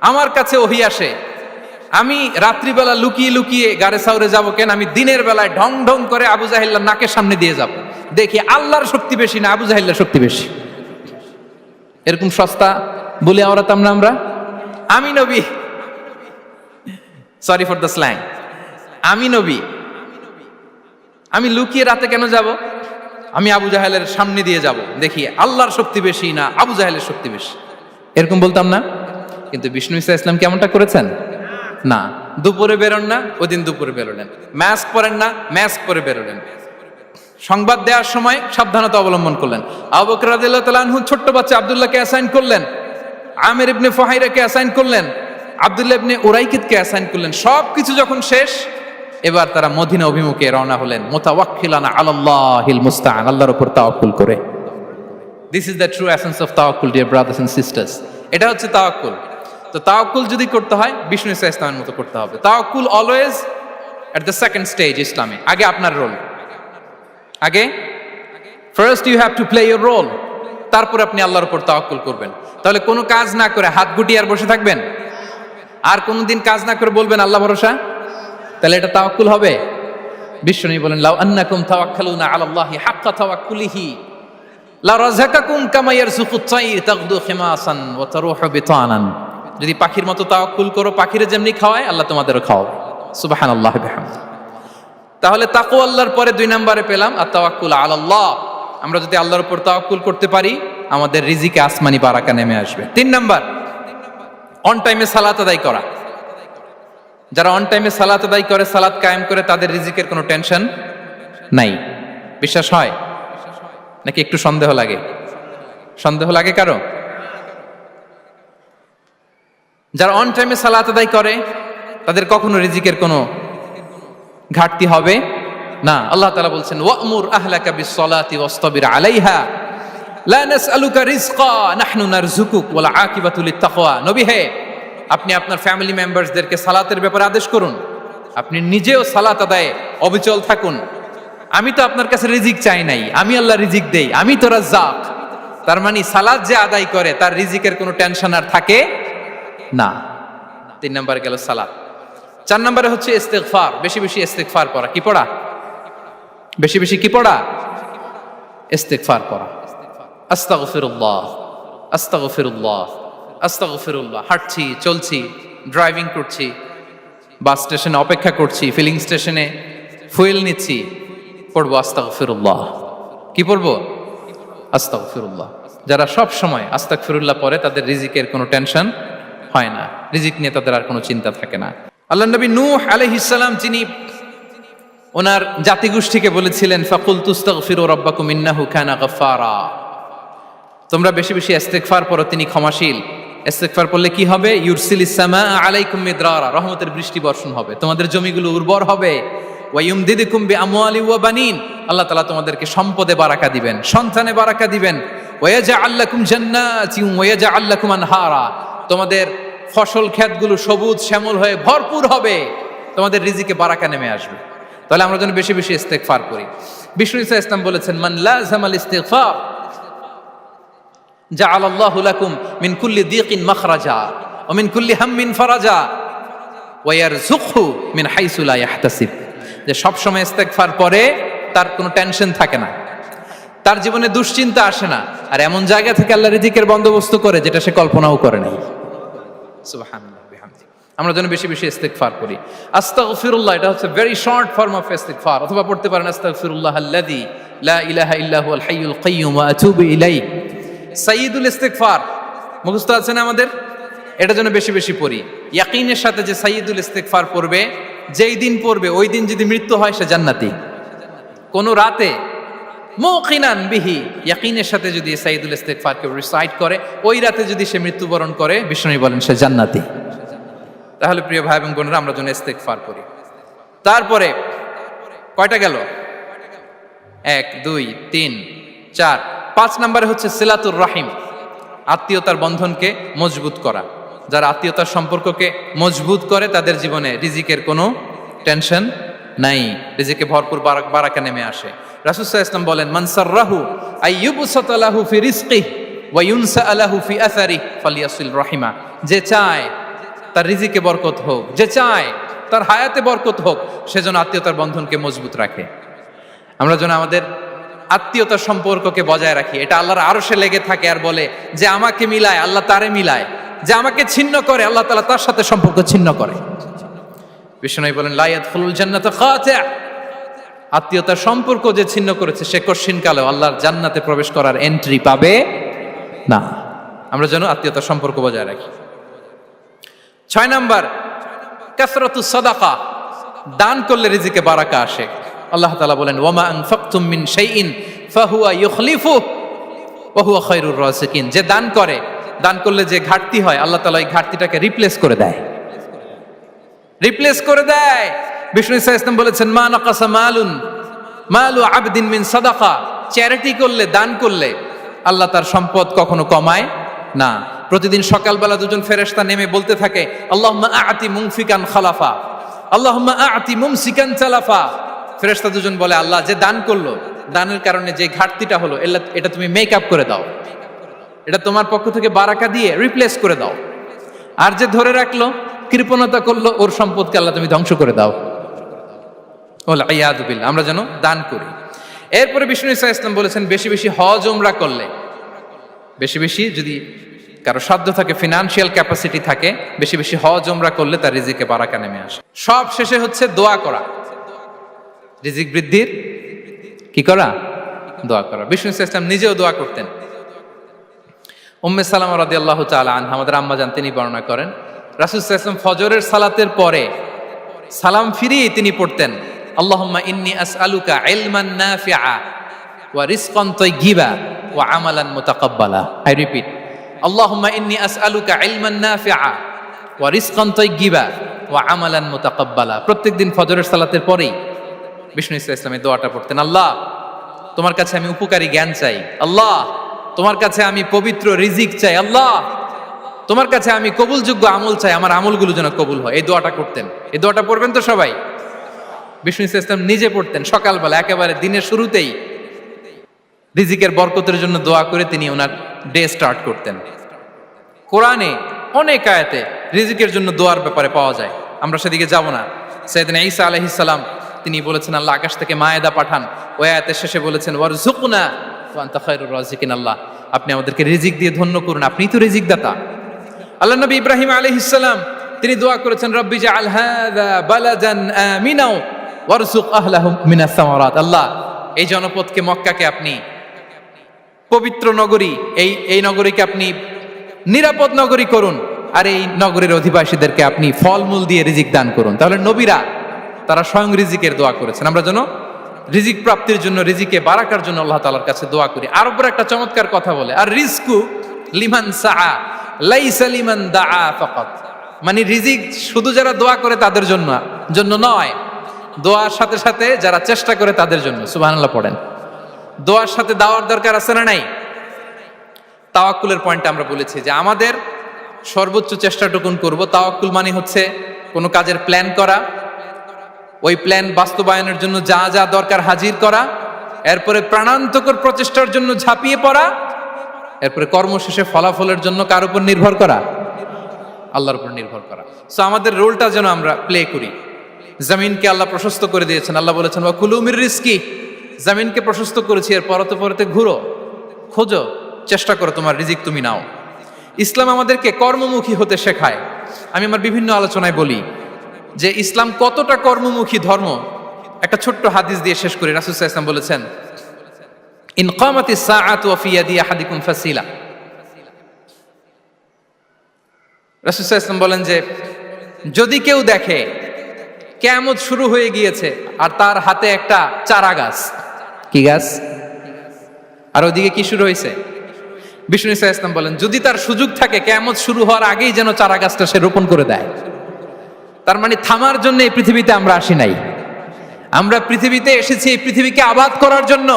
আমার কাছে ওহী আসে, আমি রাত্রিবেলা লুকিয়ে লুকিয়ে গারে সাউরে যাব কেন? আমি দিনের বেলায় ঢং ঢং করে আবু জাহিল্লার নাকের সামনে দিয়ে যাব, দেখি আল্লাহর শক্তি বেশি না আবু জাহিল্লার শক্তি বেশি। এরকম সস্তা বলে আওড়াতাম না আমরা? আমি নবী, সরি ফর দ্য স্ল্যাং, আমি নবী, আমি লুকিয়ে রাতে কেন যাব? আমি আবু জাহেলের সামনে দিয়ে যাব, দেখি আল্লাহর শক্তি বেশি না আবু জাহেলের শক্তি বেশি। এরকম বলতাম না? কিন্তু বিষ্ণু ঈসা ইসলাম কেমনটা করেছেন? না, দুপুরে বেরোন না, ওই দিন দুপুরে বেরোলেন। মাস্ক পরেন না, মাস্ক পরে বেরোলেন। সংবাদ দেওয়ার সময় সাবধানতা অবলম্বন করলেন। আবু বকর রাদিয়াল্লাহু তাআলা আনহু ছোট্ট বাচ্চা আব্দুল্লাহকে অ্যাসাইন করলেন, আমির ইবনে ফুহাইরাকে অ্যাসাইন করলেন, আব্দুল্লাহ ইবনে উরাইকিতকে অ্যাসাইন করলেন। সবকিছু যখন শেষ, এবার তারা মদিনা অভিমুখে রওনা হলেন, মুতাওয়াক্কিলানা আলাল্লাহিল মুস্তাআন, আল্লাহর উপর তাওয়াক্কুল করে। This is the true essence of তাওয়াক্কুল, ডিয়ার ব্রাদার্স এন্ড সিস্টার্স। এটা হচ্ছে তাওয়াক্কুল। তো তাওয়াক্কুল যদি করতে হয় বিষ্ণু ঈসা ইসলামের মতো করতে হবে। তাওয়াক্কুল always at the second stage ইসলামে। আগে আপনার রোল, আগে first you have to play your role, তারপর আপনি আল্লাহর উপর তাওয়াক্কুল করবেন। তাহলে কোনো কাজ না করে হাত গুটিয়ে আর বসে থাকবেন, আর কোনোদিন কাজ না করে বলবেন আল্লাহ ভরসা, তাহলে এটা তাওয়াক্কুল হবে? বিশ্বনবী বলেন, লাউ আন্নাকুম তাওয়াক্কালুনা আলাল্লাহি হাক্কা তাওয়াক্কুলিহি লা রাযাকাকুম কামা ইয়ারযুকুত তায়র তাগদু খিমাসান ওয়া তারুহু বিতানান। যদি পাখির মতো তাওয়াক্কুল করো, পাখিরে যেমনি খাওয়ায় আল্লাহ তোমাদেরও খাওয়াবে। সুবহানাল্লাহি বিহামদি। তাহলে তাকওয়া আল্লাহর পরে 2 নম্বরে পেলাম আত-তাওয়াক্কুল আলাল্লাহ। আমরা যদি আল্লাহর উপর তাওয়াক্কুল করতে পারি, আমাদের রিজিকে আসমানি বারাকা নেমে আসবে। 3 নাম্বার, অন টাইমে সালাত আদায় করা। যারা অন টাইমে সালাত আদায় করে, সালাত কায়েম করে, তাদের রিজিকের কোনো টেনশন নাই। বিশ্বাস হয় নাকি একটু সন্দেহ লাগে? সন্দেহ লাগে কারো? যারা অন টাইমে সালাত আদায় করে, তাদের কখনো রিজিকের কোনো ঘাটতি হবে না। আল্লাহ তাআলা বলছেন, ওয়া'মুর আহলাকা বিস-সালাতি ওয়াসতাবির আলাইহা লা নাসআলুকা রিজকা নাহনু নারযুকুক ওয়াল আকিবাতু লিত-তাকওয়া। নবী হে, আপনি আপনার ফ্যামিলি মেম্বারসদেরকে সালাতের ব্যাপারে আদেশ করুন, আপনি নিজেও সালাত আদায়ে অবিচল থাকুন। আমি তো আপনার কাছে রিজিক চাই নাই, আমি আল্লাহ রিজিক দেই, আমি তো রাজ্জাক। তার মানে সালাত যে আদায় করে তার রিজিকের কোনো টেনশন আর থাকে না। 3 নম্বরে গেল সালাত। 4 নম্বরে হচ্ছে ইস্তিগফার, বেশি বেশি ইস্তিগফার পড়া। কি পড়া? বেশি বেশি কি পড়া? ইস্তিগফার পড়া। আস্তাগফিরুল্লাহ, আস্তাগফিরুল্লাহ, আস্তাগফিরুল্লাহ। হাঁটছি, চলছি, ড্রাইভিং করছি, বাস স্টেশনে অপেক্ষা করছি, ফিলিং স্টেশনে ফুয়েল নিচ্ছি, পড়বো আস্তাগফিরুল্লাহ। কি পড়বো? আস্তাগফিরুল্লাহ। যারা সব সময় আস্তাগফিরুল্লাহ পড়ে, তাদের রিজিকের কোনো টেনশন হয় না, রিজিক নিয়ে তাদের আর কোনো চিন্তা থাকে না। আল্লাহ নবী নূহ আলাইহিস সালাম, যিনি ওনার জাতিগোষ্ঠীকে বলেছিলেন, ফাকুলতু আস্তাগফিরু রাব্বাকুম ইন্নাহু কানা গাফফারা, তোমরা বেশি বেশি ইস্তিগফার পড়ো, তিনি ক্ষমাশীল। ইস্তিগফার পড়লে কি হবে? ইউরসিলিস সামা আলাইকুম মিদরারা, রহমতের বৃষ্টি বর্ষণ হবে, তোমাদের জমিগুলো উর্বর হবে। ওয়া ইউমদিদুকুম বিআমওয়ালি ওয়া বানিন, আল্লাহ তাআলা তোমাদেরকে সম্পদে বারাকা দিবেন, সন্তানে বারাকা দিবেন। ওয়া ইয়াজআল লাকুম জান্নাতিন ওয়া ইয়াজআল লাকুম আনহারা, তোমাদের ফসল ক্ষেতগুলো সবুজ শ্যামল হয়ে ভরপুর হবে, তোমাদের রিজিকে বারাকা নেমে আসবে। তাহলে আমরা যেন বেশি বেশি ইস্তিগফার করি। বিষ্ণু ঈসা ইসলাম বলেছেন, মান লাযামাল ইস্তিগফার জাআলাল্লাহু লাকুম মিন কুল্লি দিকিন মাখরাজা ওয়া মিন কুল্লি হাম্মিন ফারাজা ওয়া ইয়ারযুকহু মিন হাইসু লা ইয়াহতাসিব। যে সব সময় ইস্তিগফার পড়ে তার কোনো টেনশন থাকে না, তার জীবনে দুশ্চিন্তা আসে না, আর এমন জায়গা থেকে আল্লাহ রিজিকের বন্দোবস্ত করে যেটা সে কল্পনাও করে নাই। সুবহানাল্লাহ বিহামদি। আমরা যেন বেশি বেশি ইস্তিগফার করি। আস্তাগফিরুল্লাহ, এটা হচ্ছে ভেরি শর্ট ফর্ম অফ ইস্তিগফার। অথবা পড়তে পারেন আস্তাগফিরুল্লাহ আল্লাযী লা ইলাহা ইল্লা হুয়াল হাইয়ুল কাইয়্যুম ওয়া আতুবু ইলাইহি। সাইয়্যিদুল ইস্তিগফার মুখস্থ আছে না আমাদের? এটা যেন বেশি বেশি পড়ি। ইয়াকিনের সাথে যে সাইয়্যিদুল ইস্তিগফার পড়বে, যেই দিন পড়বে ওই দিন যদি মৃত্যু হয় সে জান্নাতি। কোন রাতে মুকিনান বিহি, ইয়াকিনের সাথে যদি সাইয়্যিদুল ইস্তিগফারকে রিসাইট করে, ওই রাতে যদি সে মৃত্যুবরণ করে, বিষ্ণু বলেন সে জান্নাতি। তাহলে প্রিয় ভাই এবং বোনেরা, আমরা যেন ইস্তিগফার করি। তারপরে কয়টা গেল? 1 2 3 4 5 নম্বরে হচ্ছে সিলাতুর রাহিম, আত্মীয়তার বন্ধনকে মজবুত করা। যারা আত্মীয়তার সম্পর্ককে মজবুত করে, তাদের জীবনে রিজিকের কোনো টেনশন নাই, রিজিকে ভরপুর বারাকা নেমে আসে। রাসূল সাল্লাল্লাহু আলাইহি ওয়াসাল্লাম বলেন, মান সাররাহু আইয়ুবসাতা লাহু ফি রিজকিহি ওয়া ইউনসা লাহু ফি আসারিহি ফালিয়াসিল রাহিমা। যে চায় তার রিজিকে বরকত হোক, যে চায় তার হায়াতে বরকত হোক, সেজন্য আত্মীয়তার বন্ধনকে মজবুত রাখে। আমরা যেন আমাদের আত্মীয়তার সম্পর্ককে বজায় রাখি। এটা আল্লাহর আরশে লেগে থাকে আর বলে যে আমাকে মিলায় আল্লাহ তারে মিলায়, যে আমাকে ছিন্ন করে আল্লাহ তাআলা তার সাথে সম্পর্ক ছিন্ন করে। বিষ্ণু বলেন লা ইয়াদখুলুল জান্নাতা খাতি', আত্মীয়তার সম্পর্ক যে ছিন্ন করেছে সে কশিনকালেও আল্লাহর জান্নাতে প্রবেশ করার এন্ট্রি পাবে না। আমরা যেন আত্মীয়তার সম্পর্ক বজায় রাখি। 6 নাম্বার, কাসরাতুস সাদাকা, দান করলে রিজিকে বারাকা আসে। আল্লাহ তাআলা বলেন ওয়ামা আনফাকতুম মিন শাইইন ফাহুয়া ইউখলিফুহু ওয়া হুয়া খায়রুর রাযিকিন, যে দান করে, দান করলে যে ঘাটতি হয় আল্লাহ তাআলা এই ঘাটতিটাকে রিপ্লেস করে দেয়, রিপ্লেস করে দেয়। বিষ্ণু ইসা ইসলাম বলেছেন মা নাকাসা মালু আবদিন মিন সাদাকা, চ্যারিটি করলে, দান করলে আল্লাহ তার সম্পদ কখনো কমায় না। প্রতিদিন সকালবেলা দুজন ফেরেশতা নেমে বলতে থাকে আল্লাহুম্মা আ'তি মুনফিকান খালাফা, আল্লাহুম্মা আ'তি মুমসিকান চালাফা। ফেরেশতা দুজন বলে আল্লাহ, যে দান করলো, দানের কারণে যে ঘাটতিটা হলো এটা তুমি মেক আপ করে দাও, এটা তোমার পক্ষ থেকে বারাকা দিয়ে রিপ্লেস করে দাও। আর যে ধরে রাখলো, কৃপণতা করলো, ওর সম্পদকে আল্লাহ তুমি ধ্বংস করে দাও। ওয়াল ইয়াদু বিল্লাহ। আমরা যেন দান করি। এরপরে বিষ্ণু ইসা ইসলাম বলেছেন বেশি বেশি হজ উমরা করলে, বেশি বেশি যদি কারো সাধ্য থাকে, ফিনান্সিয়াল ক্যাপাসিটি থাকে, বেশি বেশি হজ উমরা করলে তার রিজিকে বারাকা নেমে আসে। সব শেষে হচ্ছে দোয়া করা, রিজিক বৃদ্ধির কি করা? দোয়া করা। বিষ্ণু ইসা ইসলাম নিজেও দোয়া করতেন। উম্মে সালামা রাদিয়াল্লাহু তাআলা আনহা, আমাদের আম্মা জান, তিনি বর্ণনা করেন রাসূল সাল্লাল্লাহু আলাইহি ওয়াসাল্লাম ফজরের সালাতের পরে সালাম ফিরিয়ে তিনি পড়তেন আল্লাহুম্মা ইন্নী আসআলুকা ইলমান নাফিআ ওয়া রিজকান তাইয়্যিবা ওয়া আমালান মুতাকাব্বালা। আই রিপিট, আল্লাহুম্মা ইন্নী আসআলুকা ইলমান নাফিআ ওয়া রিজকান তাইয়্যিবা ওয়া আমালান মুতাকাব্বালা। প্রত্যেকদিন ফজরের সালাতের পরেই বিষ্ণু ইসা ইসলাম এই দোয়াটা পড়তেন। আল্লাহ, তোমার কাছে আমি উপকারী জ্ঞান চাই। আল্লাহ, তোমার কাছে আমি পবিত্র রিজিক চাই। আল্লাহ, তোমার কাছে আমি কবুলযোগ্য আমল চাই, আমার আমলগুলো যেন কবুল হয়। এই দোয়াটা করতেন। এই দোয়াটা পড়বেন তো সবাই। বিষ্ণু ইসা ইসলাম নিজে পড়তেন সকালবেলা, একেবারে দিনের শুরুতেই রিজিকের বরকতের জন্য দোয়া করে তিনি ওনার ডে স্টার্ট করতেন। কোরআনে অনেক আয়াতে রিজিকের জন্য দোয়ার ব্যাপারে পাওয়া যায়, আমরা সেদিকে যাব না। সাইয়েদনা ঈসা আলাইহিস সালাম তিনি বলেছেন আল্লাহ আকাশ থেকে মায়েদা পাঠান, ওই আয়াতের শেষে বলেছেন ওয়ারযুকনা ওয়া আনতা খায়রুর রাযিকিন, আল্লাহ আপনি আমাদেরকে রিজিক দিয়ে ধন্য করুন, আপনিই তো রিজিক দাতা। আল্লাহ নবী ইব্রাহিম আলাইহিস সালাম তিনি দোয়া করেছেন রব্বি জাআল হাযা বালাদান আমিনা ওয়ারযুক আহলাহু মিনাস সামারাত, আল্লাহ এই জনপদকে, মক্কাকে আপনি পবিত্র নগরী, এই নগরীকে আপনি নিরাপদ নগরী করুন, আর এই নগরীর অধিবাসীদেরকে আপনি ফলমূল দিয়ে রিজিক দান করুন। তাহলে নবীরা তারা স্বয়ং রিজিকের দোয়া করেছেন। আমরা যেন রিজিক প্রাপ্তির জন্য, রিজিকে বারাকার জন্য আল্লাহ তাআলার কাছে দোয়া করি। আর উপর একটা চমৎকার কথা বলে, আর রিজকু লিমান সাআ লাইসা লিমান দাআ ফাকাত, মানে রিজিক শুধু যারা দোয়া করে তাদের জন্য নয়, দোয়ার সাথে সাথে যারা চেষ্টা করে তাদের জন্য। সুবহানাল্লাহ পড়েন। দোয়ার সাথে দাওয়ার দরকার আছে না নাই? তাওয়াক্কুলের পয়েন্টটা আমরা বলেছি যে আমাদের সর্বোচ্চ চেষ্টাটুকুন করব। তাওয়াক্কুল মানে হচ্ছে কোনো কাজের প্ল্যান করা, ওই প্ল্যান বাস্তবায়নের জন্য যা যা দরকার হাজির করা, এরপরে প্রাণান্তকর প্রচেষ্টার জন্য ঝাঁপিয়ে পড়া, এরপরে কর্মশেষে ফলাফলের জন্য কার উপর নির্ভর করা? আল্লাহর উপর নির্ভর করা। সো আমাদের রোলটা যেন আমরা প্লে করি। জমিনকে আল্লাহ প্রশস্ত করে দিয়েছেন, আল্লাহ বলেছেন ওয়া কুলু মির রিজকি, জমিনকে প্রশস্ত করেছি, এর পরতে পরতে ঘুরো, খোঁজো, চেষ্টা করো তোমার রিজিক তুমি নাও। ইসলাম আমাদেরকে কর্মমুখী হতে শেখায়। আমি আমার বিভিন্ন আলোচনায় বলি যে ইসলাম কতটা কর্মমুখী ধর্ম। একটা ছোট্ট হাদিস দিয়ে শেষ করি। রাসূল সাল্লাল্লাহু আলাইহি ওয়াসাল্লাম বলেছেন ইন কামাতিস সাআতু ওয়া ফি ইয়াদি আহাদিকুম ফাসিলা। রাসূল সাল্লাল্লাহু আলাইহি ওয়াসাল্লাম বলেন যে যদি কেউ দেখে কিয়ামত শুরু হয়ে গিয়েছে আর তার হাতে একটা চারা গাছ, কি গাছ? আর ওদিকে কি শুরু হয়েছে? বিষ্ণু ইসা ইসলাম বলেন যদি তার সুযোগ থাকে কিয়ামত শুরু হওয়ার আগেই যেন চারা গাছটা সে রোপণ করে দেয়। তার মানে থামার জন্য এই পৃথিবীতে আমরা আসি নাই। আমরা পৃথিবীতে এসেছি এই পৃথিবীকে আবাদ করার জন্য,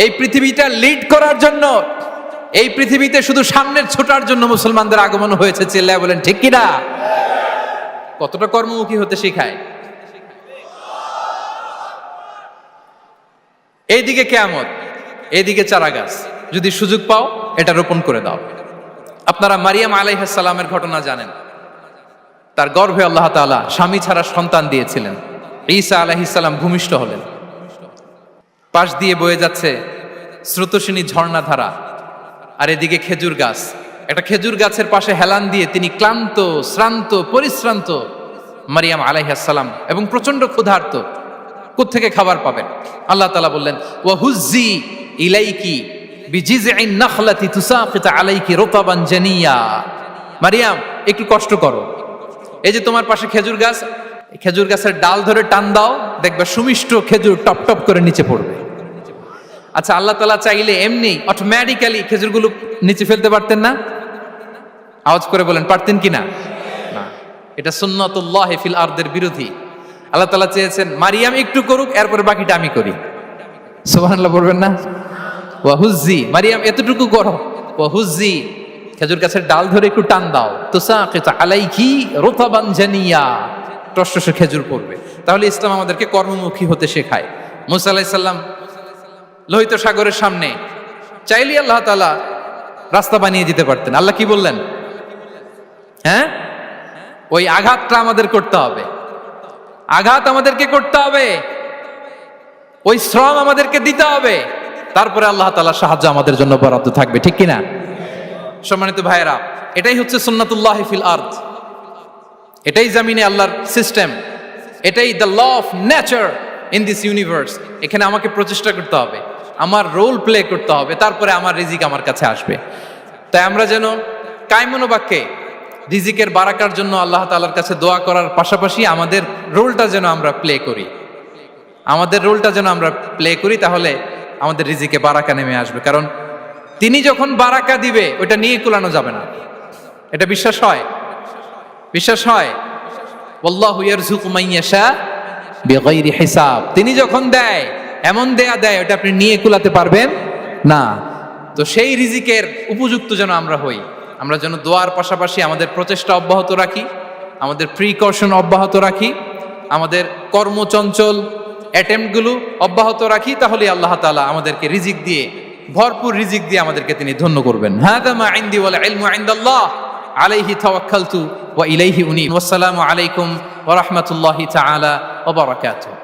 এই পৃথিবীটা লিড করার জন্য, এই পৃথিবীতে শুধু সামনের ছোটার জন্য মুসলমানদের আগমন হয়েছে। চিল্লায় বলেন ঠিক কিনা? কতটা কর্মমুখী হতে শেখায়। এইদিকে কিয়ামত, এইদিকে চারা গাছ, যদি সুযোগ পাও এটা রোপণ করে দাও। আপনারা মারিয়াম আলাইহিস সালামের ঘটনা জানেন। তার গর্ভে আল্লাহ তাআলা স্বামী ছাড়া সন্তান দিয়েছিলেন। ঈসা আলাইহিস সালাম ভূমিষ্ঠ হলেন। পাশ দিয়ে বয়ে যাচ্ছে স্রোতস্বিনী ঝর্ণাধারা, আর এদিকে খেজুর গাছ। একটা খেজুর গাছের পাশে হেলান দিয়ে তিনি ক্লান্ত, শ্রান্ত, পরিশ্রান্ত মারিয়াম আলাইহিস সালাম, এবং প্রচন্ড ক্ষুধার্ত। কোত্থেকে খাবার পাবেন? আল্লাহ তাআলা বললেন, ওয়া হুজ্জি ইলাইকি বিজিযইন নাখলাতি তুসাকিত আলাইকি রুতাবান জানিয়া। মারিয়াম, একটু কষ্ট করো, এই যে তোমার পাশে খেজুর গাছ, খেজুর গাছের ডাল ধরে টান দাও, দেখবে সুমিষ্ট খেজুর টপ টপ করে নিচে পড়বে। আচ্ছা, আল্লাহ তাআলা চাইলে এমনি অটোমেটিক্যালি খেজুরগুলো নিচে ফেলতে পারতেন না? আওয়াজ করে বলেন, পারতেন কি না? না, এটা সুন্নাতুল্লাহ ফিল আরদের বিরোধী। আল্লাহ তাআলা চেয়েছেন মারিয়াম একটু করুক, এরপর বাকিটা আমি করি। সুবহানাল্লাহ বলবেন না? ওয়া হুজ্জি, মারিয়াম এতটুকু করো, ওয়া হুজ্জি, খেজুর গাছের ডাল ধরে একটু টান দাও, তুসাকিত আলাইকি রুতাবান জানিয়া, টসটসে খেজুর পড়বে। তাহলে ইসলাম আমাদেরকে কর্মমুখী হতে শেখায়। মুসা আলাইহিস সালাম লোহিত সাগরের সামনে চাইলে আল্লাহ তাআলা রাস্তা বানিয়ে দিতে পারতেন। আল্লাহ কি বললেন? হ্যাঁ, ওই আঘাতটা আমাদের করতে হবে, আঘাত আমাদেরকে করতে হবে, ওই শ্রম আমাদেরকে দিতে হবে, তারপরে আল্লাহ তাআলার সাহায্য আমাদের জন্য বরাদ্দ থাকবে। ঠিক কিনা? সম্মানিত ভাইয়েরা, এটাই হচ্ছে সুন্নাতুল্লাহ ফিল আরদ। এটাই জামিনে আল্লাহর সিস্টেম, এটাই the law of nature in this universe. এখানে আমাকে প্রচেষ্টা করতে হবে, আমার রোল প্লে করতে হবে, তারপরে আমার রিজিক আমার কাছে আসবে। তাই আমরা যেন কায়মনোবাক্যে রিজিকের বারাকার জন্য আল্লাহ তাআলার কাছে দোয়া করার পাশাপাশি আমাদের রোলটা যেন আমরা প্লে করি, আমাদের রোলটা যেন আমরা প্লে করি, তাহলে আমাদের রিজিকে বারাকা নেমে আসবে। কারণ তিনি যখন বারাকা দিবে ওইটা নিয়ে কুলানো যাবে না। এটা বিশ্বাস হয়? বিশ্বাস হয়? ওয়াল্লাহু ইয়ারযুকু মান ইয়াশা বিগাইরি হিসাব। তিনি যখন দেয়, এমন দেয়া দেয় ওটা আপনি নিয়ে কুলাতে পারবেন না। তো সেই রিজিকের উপযুক্ত যেন আমরা হই, আমরা যেন দোয়ার পাশাপাশি আমাদের প্রচেষ্টা অব্যাহত রাখি, আমাদের প্রিকশন অব্যাহত রাখি, আমাদের কর্মচঞ্চল অ্যাটেম্পটগুলো অব্যাহত রাখি, তাহলে আল্লাহ তাআলা আমাদেরকে রিজিক দিয়ে, ভরপুর রিজিক দিয়ে আমাদেরকে তিনি ধন্য করবেন। হাদা মা ইনদি ওয়াল ইলমু ইনদাল্লাহ আলাইহি তাওয়াক্কালতু ওয়া ইলাইহি উনীব। ওয়াসসালামু আলাইকুম ওয়া রাহমাতুল্লাহি তাআলা ওয়া বারাকাতুহু।